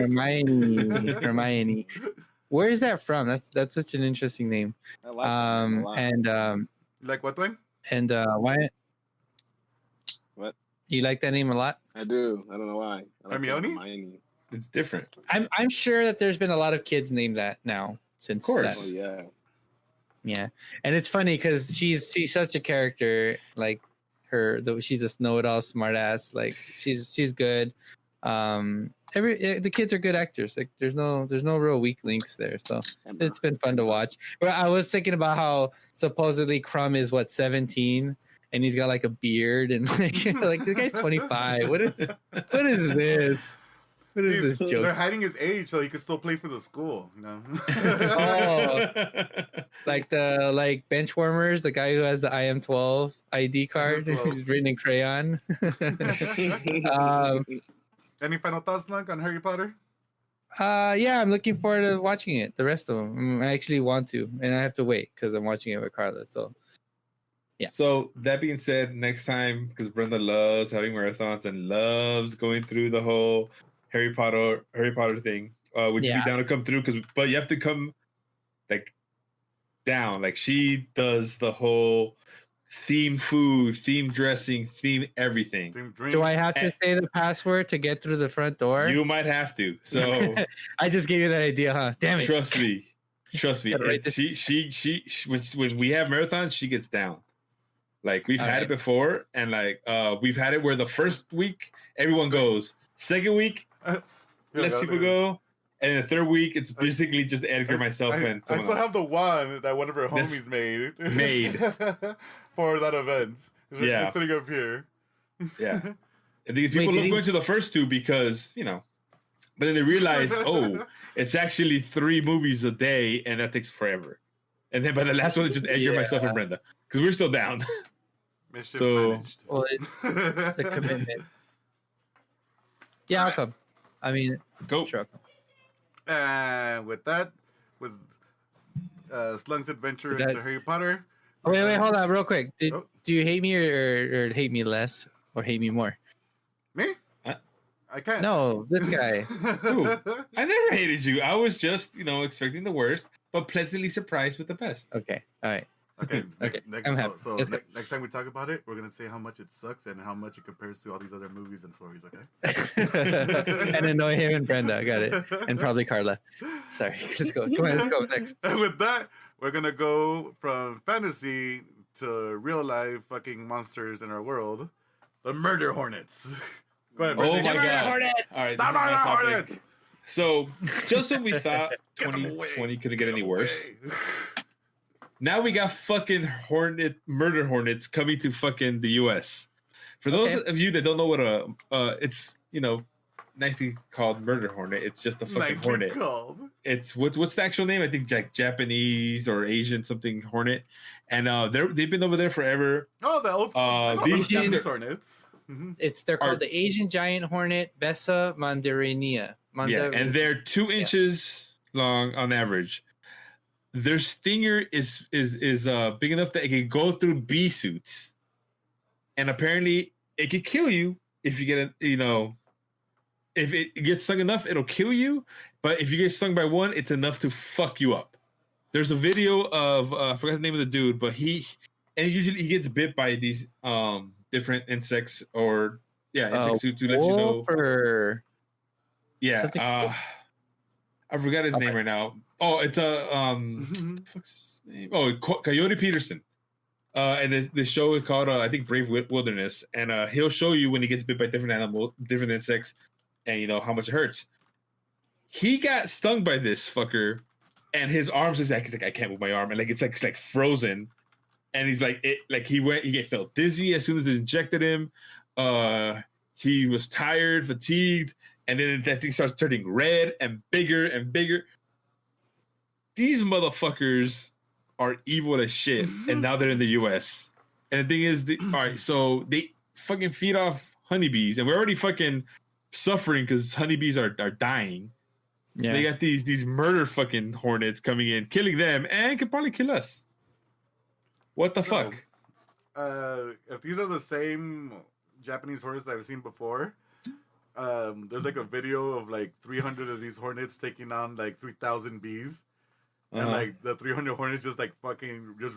Hermione. Where is that from? That's such an interesting name. I like that and like what, Dwayne? And why? What? You like that name a lot? I do. I don't know why. Hermione? It's different. I'm sure that there's been a lot of kids named that now since. Of course. Oh, yeah. Yeah, and it's funny because she's such a character. Like she's a know-it-all, smartass. Like she's good. The kids are good actors. Like there's no real weak links there. So it's been fun to watch. But I was thinking about how supposedly Crumb is 17, and he's got like a beard and like this guy's 25. What is this? What is this joke? They're hiding his age so he can still play for the school, Like the bench warmers, the guy who has the IM12 ID card, is written in crayon. Any final thoughts, Slunk, on Harry Potter? Yeah, I'm looking forward to watching it. The rest of them, I actually want to, and I have to wait because I'm watching it with Carla. So, yeah. So that being said, next time, because Brenda loves having marathons and loves going through the whole Harry Potter thing, would you be down to come through? But you have to come like down. Like she does the whole theme food, theme dressing, theme everything. Theme drink. Do I have to say the password to get through the front door? You might have to. So I just gave you that idea, huh? Damn it! Trust me. Right. She when we have marathons, she gets down. Like we've had it before, and like we've had it where the first week everyone goes, second week less people go, and the third week it's basically just Edgar, myself, and I still have the one that one of her homies made for that event. It's sitting up here. Yeah, and these people love going to the first two because but then they realize it's actually 3 movies a day, and that takes forever. And then by the last one, it's just Edgar, myself, and Brenda because we're still down. So the commitment. Yeah, I'll come. I mean, go. Sure, I'll come. And with that, with Slunk's adventure into Harry Potter. Wait, hold on, real quick. Do you hate me or hate me less or hate me more? Me? I can't. No, this guy. Ooh. I never hated you. I was just, expecting the worst, but pleasantly surprised with the best. Okay. All right. Okay. Okay, Next, I'm happy. so Let's go. next time we talk about it, we're gonna say how much it sucks and how much it compares to all these other movies and stories. Okay. And annoy him and Brenda. Got it. And probably Carla. Sorry. Let's go. Come on. Let's go next. And with that, we're gonna go from fantasy to real life fucking monsters in our world, the murder hornets. Go ahead. Oh Brenda. my God. Hornet! All right. The This is my murder topic. hornets. So, just when we thought Get 'em 2020 away. couldn't get any Get 'em worse, away. now we got fucking murder hornets coming to fucking the U.S. For those Okay. of you that don't know what it's nicely called murder hornet. It's just a fucking Nicely hornet. called. It's what's the actual name? I think Japanese or Asian something hornet, and they've been over there forever. Oh, the old. These Japanese are- hornets. Mhm. They're called Are- the Asian giant hornet, Vesa mandarinea. Yeah, and they're 2 inches long on average. Their stinger is big enough that it can go through bee suits, and apparently it can kill you if you get if it gets stung enough, it'll kill you. But if you get stung by one, it's enough to fuck you up. There's a video of I forgot the name of the dude, but usually he gets bit by these different insects or insects to let you know. Or Yeah, something- I forgot his name right now. Oh, it's what's his name? Oh, Coyote Peterson. And the show is called I think Brave Wilderness, and he'll show you when he gets bit by different insects, and how much it hurts. He got stung by this fucker, and his arms is like I can't move my arm, and it's like frozen, and he's like he felt dizzy as soon as it injected him. He was tired, fatigued, and then that thing starts turning red and bigger and bigger. These motherfuckers are evil as shit, and now they're in the U.S. And the thing is, all right, so they fucking feed off honeybees, and we're already fucking suffering because honeybees are dying. So they got these murder fucking hornets coming in, killing them, and could probably kill us. What the fuck? If these are the same Japanese hornets that I've seen before, there's like a video of like 300 of these hornets taking on like 3,000 bees. And like the 300 hornets just like fucking just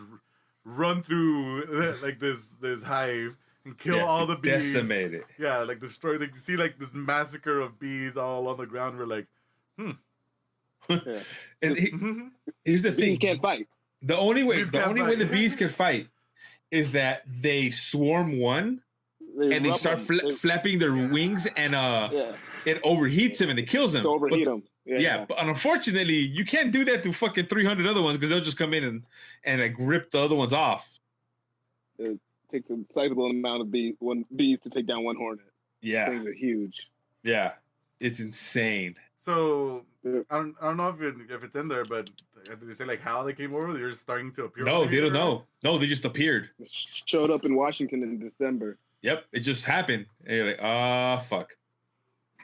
run through like this hive and kill all the bees. Decimate it. Yeah, like destroy. Like you see like this massacre of bees all on the ground. We're like, Yeah. And here's the thing: Bees can't fight. the only way Bees can't way fight. the bees can fight is that they swarm one and they rub start them. They- flapping their wings, and Yeah. it overheats them and it kills them. To overheat But- them. Yeah, but unfortunately, you can't do that to fucking 300 other ones because they'll just come in and like rip the other ones off. It takes a sizable amount of bees to take down one hornet. Yeah, Things are huge. yeah, it's insane. so Yeah. I don't know if it's in there, but did they say like how they came over? They're just starting to appear. No, over they don't here? know. No, they just appeared. It showed up in Washington in December. Yep, it just happened. And you're like, fuck.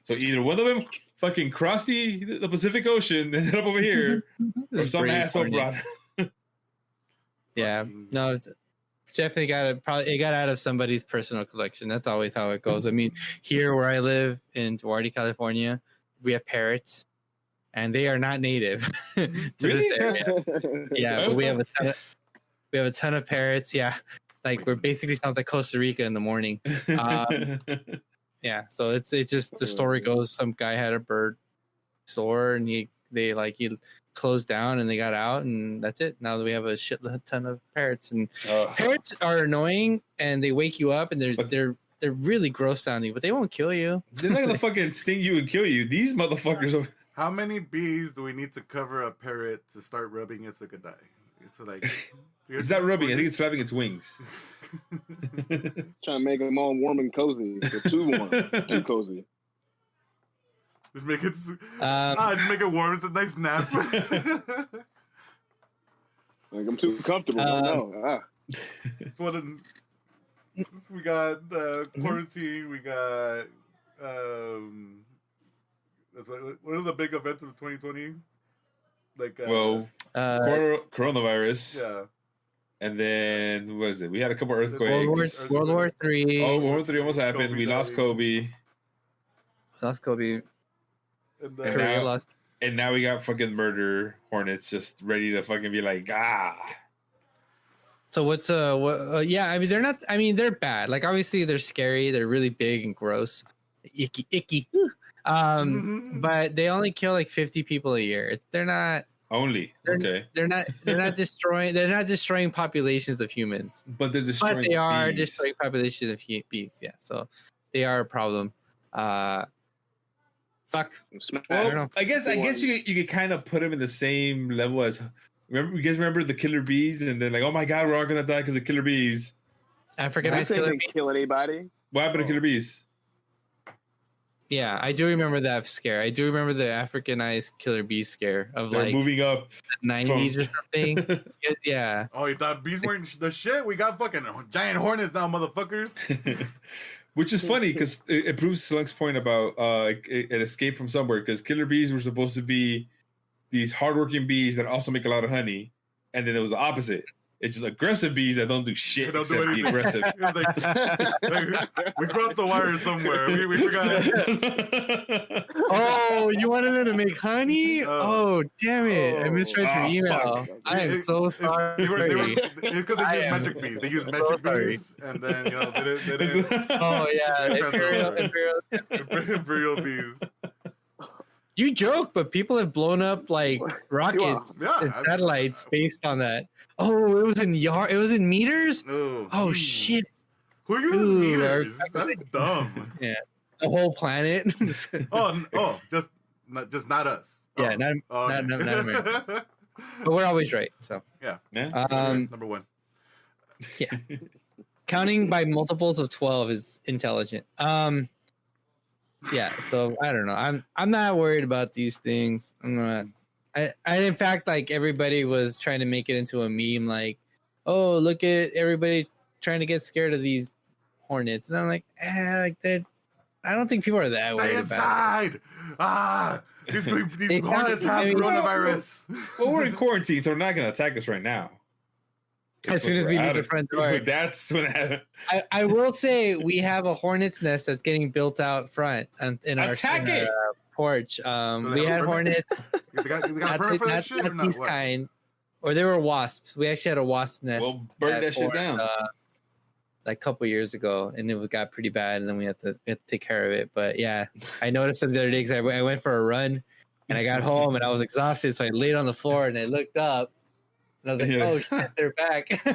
So either one of them fucking crossed the Pacific Ocean and ended up over here, or some Brave asshole hornet. brought. Yeah, Fucking- no, it's definitely it got out of somebody's personal collection. That's always how it goes. I mean, here where I live in Duarte, California, we have parrots, and they are not native to Really? this area. Yeah, but we have a ton of parrots. Yeah, like we're basically sounds like Costa Rica in the morning. Yeah, so it just the story goes some guy had a bird store and he closed down and they got out and that's it. Now we have a ton of parrots, and parrots are annoying and they wake you up and they're really gross sounding, but they won't kill you. They're not gonna fucking sting you and kill you. These motherfuckers. How many bees do we need to cover a parrot to start rubbing it so it could die? It's like It's not rubbing. I think it's flapping its wings. Trying to make them all warm and cozy. They're too warm, too cozy. Just make it. Just make it warm. It's a nice nap. Like I'm too comfortable. No. So what? We got quarantine. We got. What are the big events of 2020? Like. Coronavirus. Yeah. And then what is it? We had a couple World earthquakes. World War III. Oh, World War III almost happened. Kobe We lost died. Kobe. lost Kobe. And now we got fucking murder Hornets just ready to fucking be like, So what's yeah, I mean they're not, I mean they're bad. Like obviously they're scary, they're really big and gross. Icky. But they only kill like 50 people a year. They're not They're not destroying populations of humans. But they're destroying But they are destroying populations of bees, yeah. So they are a problem. Fuck. Well, I guess you could kind of put them in the same level as you guys remember the killer bees, and then like, oh my god, we're all gonna die because of killer bees. Africanized killer bees. Kill anybody? What happened to killer bees? Yeah, I do remember that scare. I do remember the Africanized killer bee scare of They're like moving up 90s or something. Yeah. Oh, you thought bees weren't the shit? We got fucking giant hornets now, motherfuckers. Which is funny because it proves Slunk's point about an escape from somewhere. Because killer bees were supposed to be these hardworking bees that also make a lot of honey, and then it was the opposite. It's just aggressive bees that don't do shit They don't except do be anything. aggressive. We crossed the wire somewhere. We forgot. Oh, you wanted them to make honey? Oh, damn it. I misread your email. Fuck. I am so sorry. Because they use magic bees. They use magic bees, and then they didn't. Oh, yeah. Imperial bees. You joke, but people have blown up like rockets and satellites based on that. Oh, it was in meters? Oh shit. Who uses meters? That's dumb. Yeah. The whole planet. just not us. Yeah, not America. But we're always right. So yeah. Number one. Yeah. Counting by multiples of 12 is intelligent. Yeah, so I don't know. I'm not worried about these things. I'm not. I in fact, like everybody was trying to make it into a meme, like, oh, look at everybody trying to get scared of these hornets, and I'm like, like that. I don't think people are that worried inside. About it. These hornets have coronavirus. Well, we're in quarantine, so they're not gonna attack us right now. As soon as we leave the front door. That's when I will say we have a hornet's nest that's getting built out front in our porch. We had hornets. They got a permit for that shit or not? These kind, or they were wasps. We actually had a wasp nest. Well, burn that shit down. Like a couple years ago, and it got pretty bad, and then we had to take care of it. But yeah, I noticed them the other day because I went for a run, and I got home and I was exhausted, so I laid on the floor and I looked up. And I was like, oh shit, they're back. Like,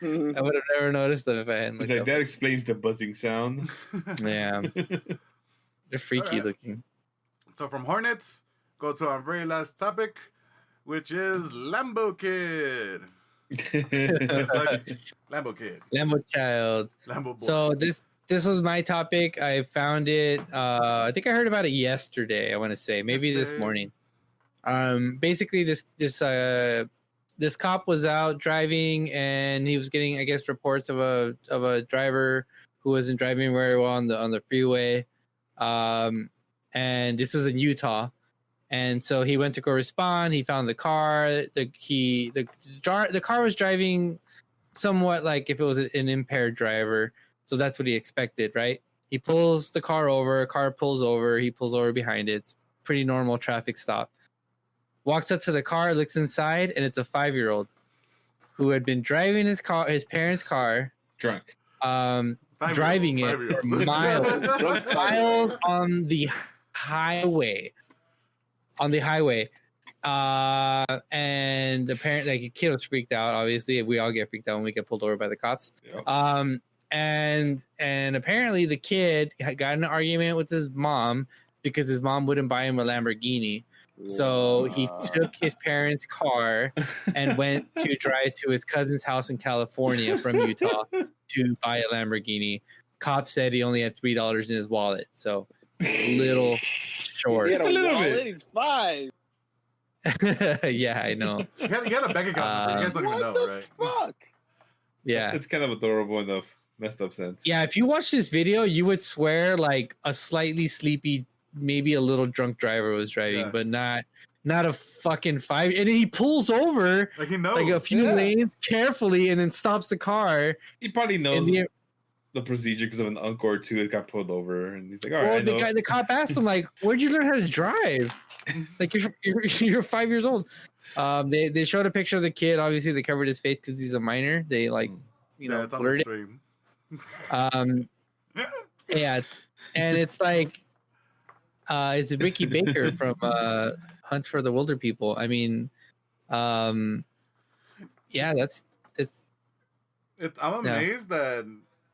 I would have never noticed them if I hadn't looked like, up. that explains the buzzing sound. Yeah. They're freaky looking. So from Hornets, go to our very last topic, which is Lambo Kid. Lambo Kid. Lambo Child. Lambo Boy. So this was my topic. I found it. I think I heard about it yesterday. I want to say maybe this morning. Basically this cop was out driving and he was getting, I guess, reports of a driver who wasn't driving very well on the freeway. And this was in Utah. And so he went to go respond. He found the car. The car was driving somewhat like if it was an impaired driver. So that's what he expected, right? He pulls the car over. Car pulls over. He pulls over behind it. It's pretty normal traffic stop. Walks up to the car, looks inside, and it's a 5-year-old who had been driving his parents' car, drunk, driving it for miles on the highway. And the parent, like, the kid was freaked out. Obviously, we all get freaked out when we get pulled over by the cops. Yep. And apparently the kid got in an argument with his mom because his mom wouldn't buy him a Lamborghini. So he took his parents' car and went to drive to his cousin's house in California from Utah to buy a Lamborghini. Cop said he only had $3 in his wallet, so a little short. Just a little bit. He's 5. Yeah, I know. You had a bank account. You guys don't even know, right? Fuck. Yeah, it's kind of adorable in the messed up sense. Yeah, if you watch this video, you would swear like a slightly sleepy, maybe a little drunk driver was driving, but not a fucking 5. And he pulls over like he knows, like a few lanes carefully, and then stops the car. He probably knows. the procedure because of an uncle or two that got pulled over, and he's like, "All Well, right." the cop asked him like, "Where'd you learn how to drive? Like you're 5 years old." They showed a picture of the kid. Obviously, they covered his face because he's a minor. They blurred it. Yeah, and it's like, it's Ricky Baker from Hunt for the Wilder People. I mean, yeah, I'm amazed that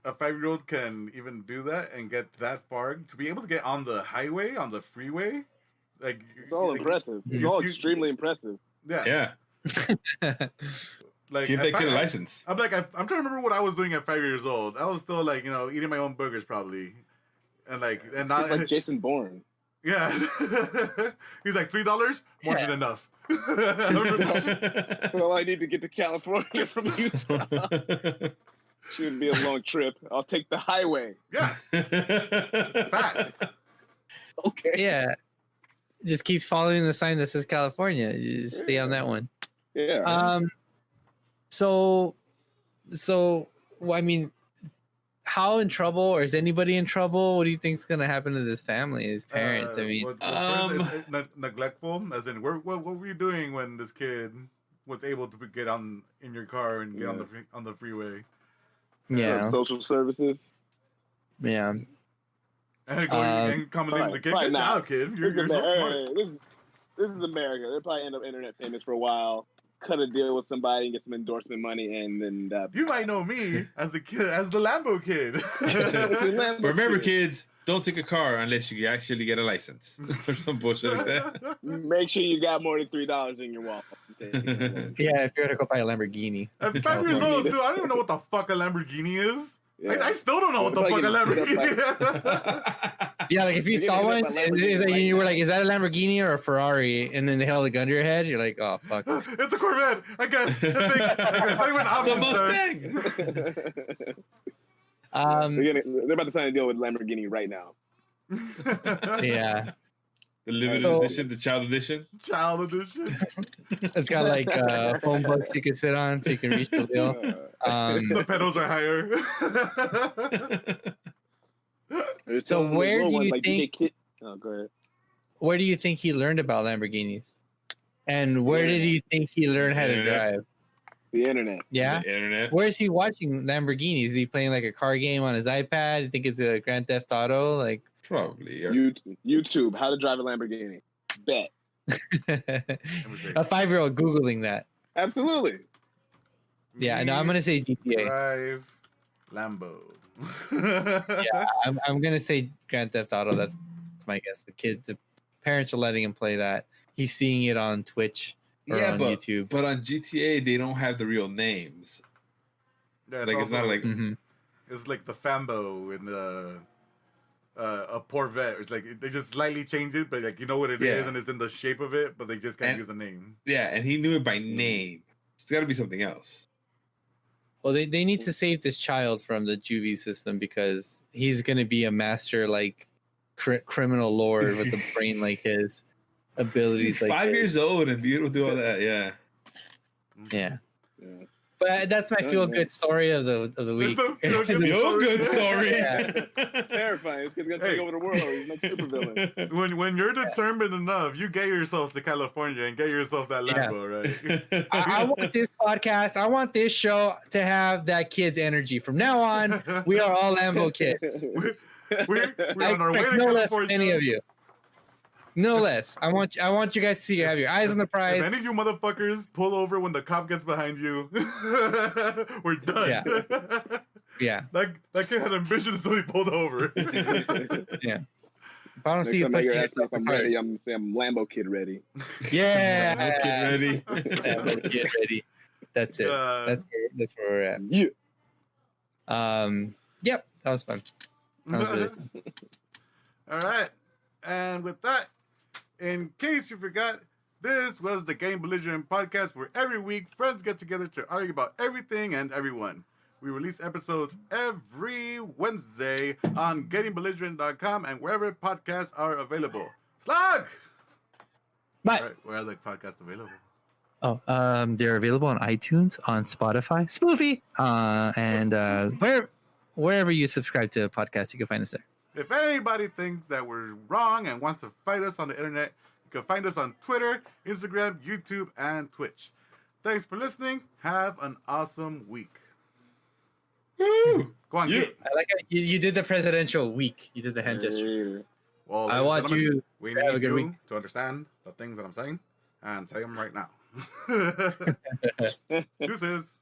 a 5-year-old can even do that and get that far to be able to get on the highway, on the freeway. Like it's all impressive. It's all extremely impressive. Yeah. Like give that kid a license. I'm trying to remember what I was doing at 5 years old. I was still like, eating my own burgers probably, and not like Jason Bourne. Yeah, he's like $3 more than enough. That's all I need to get to California from Utah. Shouldn't be a long trip. I'll take the highway. Yeah, fast. Okay. Yeah, just keep following the sign that says California. You just stay on that one. Yeah. So, I mean, how in trouble, or is anybody in trouble? What do you think's gonna happen to this family, his parents? Neglectful. As in, what were you doing when this kid was able to get in your car and get on the freeway? Yeah. Social services. Yeah. And come in the kid. Good job, kid. You're so smart. This is America. They'll probably end up internet famous for a while. Cut a deal with somebody and get some endorsement money, and then you might know me as the Lambo Kid. Remember, kids, don't take a car unless you actually get a license or some bullshit like that. Make sure you got more than $3 in your wallet. Yeah, if you're gonna go buy a Lamborghini. At 5 years old, too, I don't even know what the fuck a Lamborghini is. Yeah. I still don't know what the fuck a Lamborghini is. Yeah, like if you saw one and you were like, is that a Lamborghini or a Ferrari? And then they held a gun to your head, you're like, oh, fuck. It's a Corvette, I guess. I went opposite. They're about to sign a deal with Lamborghini right now. Yeah. The limited edition, the child edition. Child edition. It's got like phone books you can sit on so you can reach the wheel. The pedals are higher. So where do you think? Go ahead. Where do you think he learned about Lamborghinis? And where did you think he learned how to drive? The internet. Yeah. The internet. Where is he watching Lamborghinis? Is he playing like a car game on his iPad? You think it's a Grand Theft Auto? Like probably. YouTube. How to drive a Lamborghini. Bet. A 5-year-old Googling that. Absolutely. Yeah. No, I'm gonna say GTA. Drive Lambo. Yeah, I'm gonna say Grand Theft Auto. That's my guess. The parents are letting him play that. He's seeing it on Twitch or on YouTube. But on GTA, they don't have the real names. Yeah, it's not like it's like the Fambo and a Corvette. It's like they just slightly change it, but like you know what it is, and it's in the shape of it, but they just can't use the name. Yeah, and he knew it by name. It's got to be something else. Well, they need to save this child from the juvie system because he's going to be a master, like, criminal lord with a brain like his, abilities like 5 years old and be able to do all that, yeah. Yeah. But that's my feel-good story of the week. Feel-good story. Yeah. Terrifying. This kid's going to take over the world. He's not supervillain. When you're determined enough, you get yourself to California and get yourself that Lambo, right? I want this podcast, I want this show to have that kid's energy. From now on, we are all Lambo Kid. We're on our way to California. Any of you. No less. I want you guys to see have your eyes on the prize. If any of you motherfuckers pull over when the cop gets behind you, we're done. Yeah. That kid had ambitions to be pulled over. Yeah. If I don't see you pushing yourself, I'm ready. I'm gonna say I'm Lambo Kid ready. Yeah. Lambo Kid ready. Lambo Kid ready. That's it. That's where we're at. Yeah. Yep. That was fun. That was really fun. All right. And with that, in case you forgot, this was the Game Belligerent podcast where every week friends get together to argue about everything and everyone. We release episodes every Wednesday on gettingbelligerent.com and wherever podcasts are available. Slunk! Bye. All right, where are the podcasts available? Oh, they're available on iTunes, on Spotify, Spoofy, and wherever you subscribe to a podcast, you can find us there. If anybody thinks that we're wrong and wants to fight us on the internet, you can find us on Twitter, Instagram, YouTube, and Twitch. Thanks for listening. Have an awesome week. Woo! Go on, Yeah. Kate. I like it. You did the presidential week. You did the hand gesture. Well, I want you we to have a need good you week. to understand the things that I'm saying and say them right now. Deuces.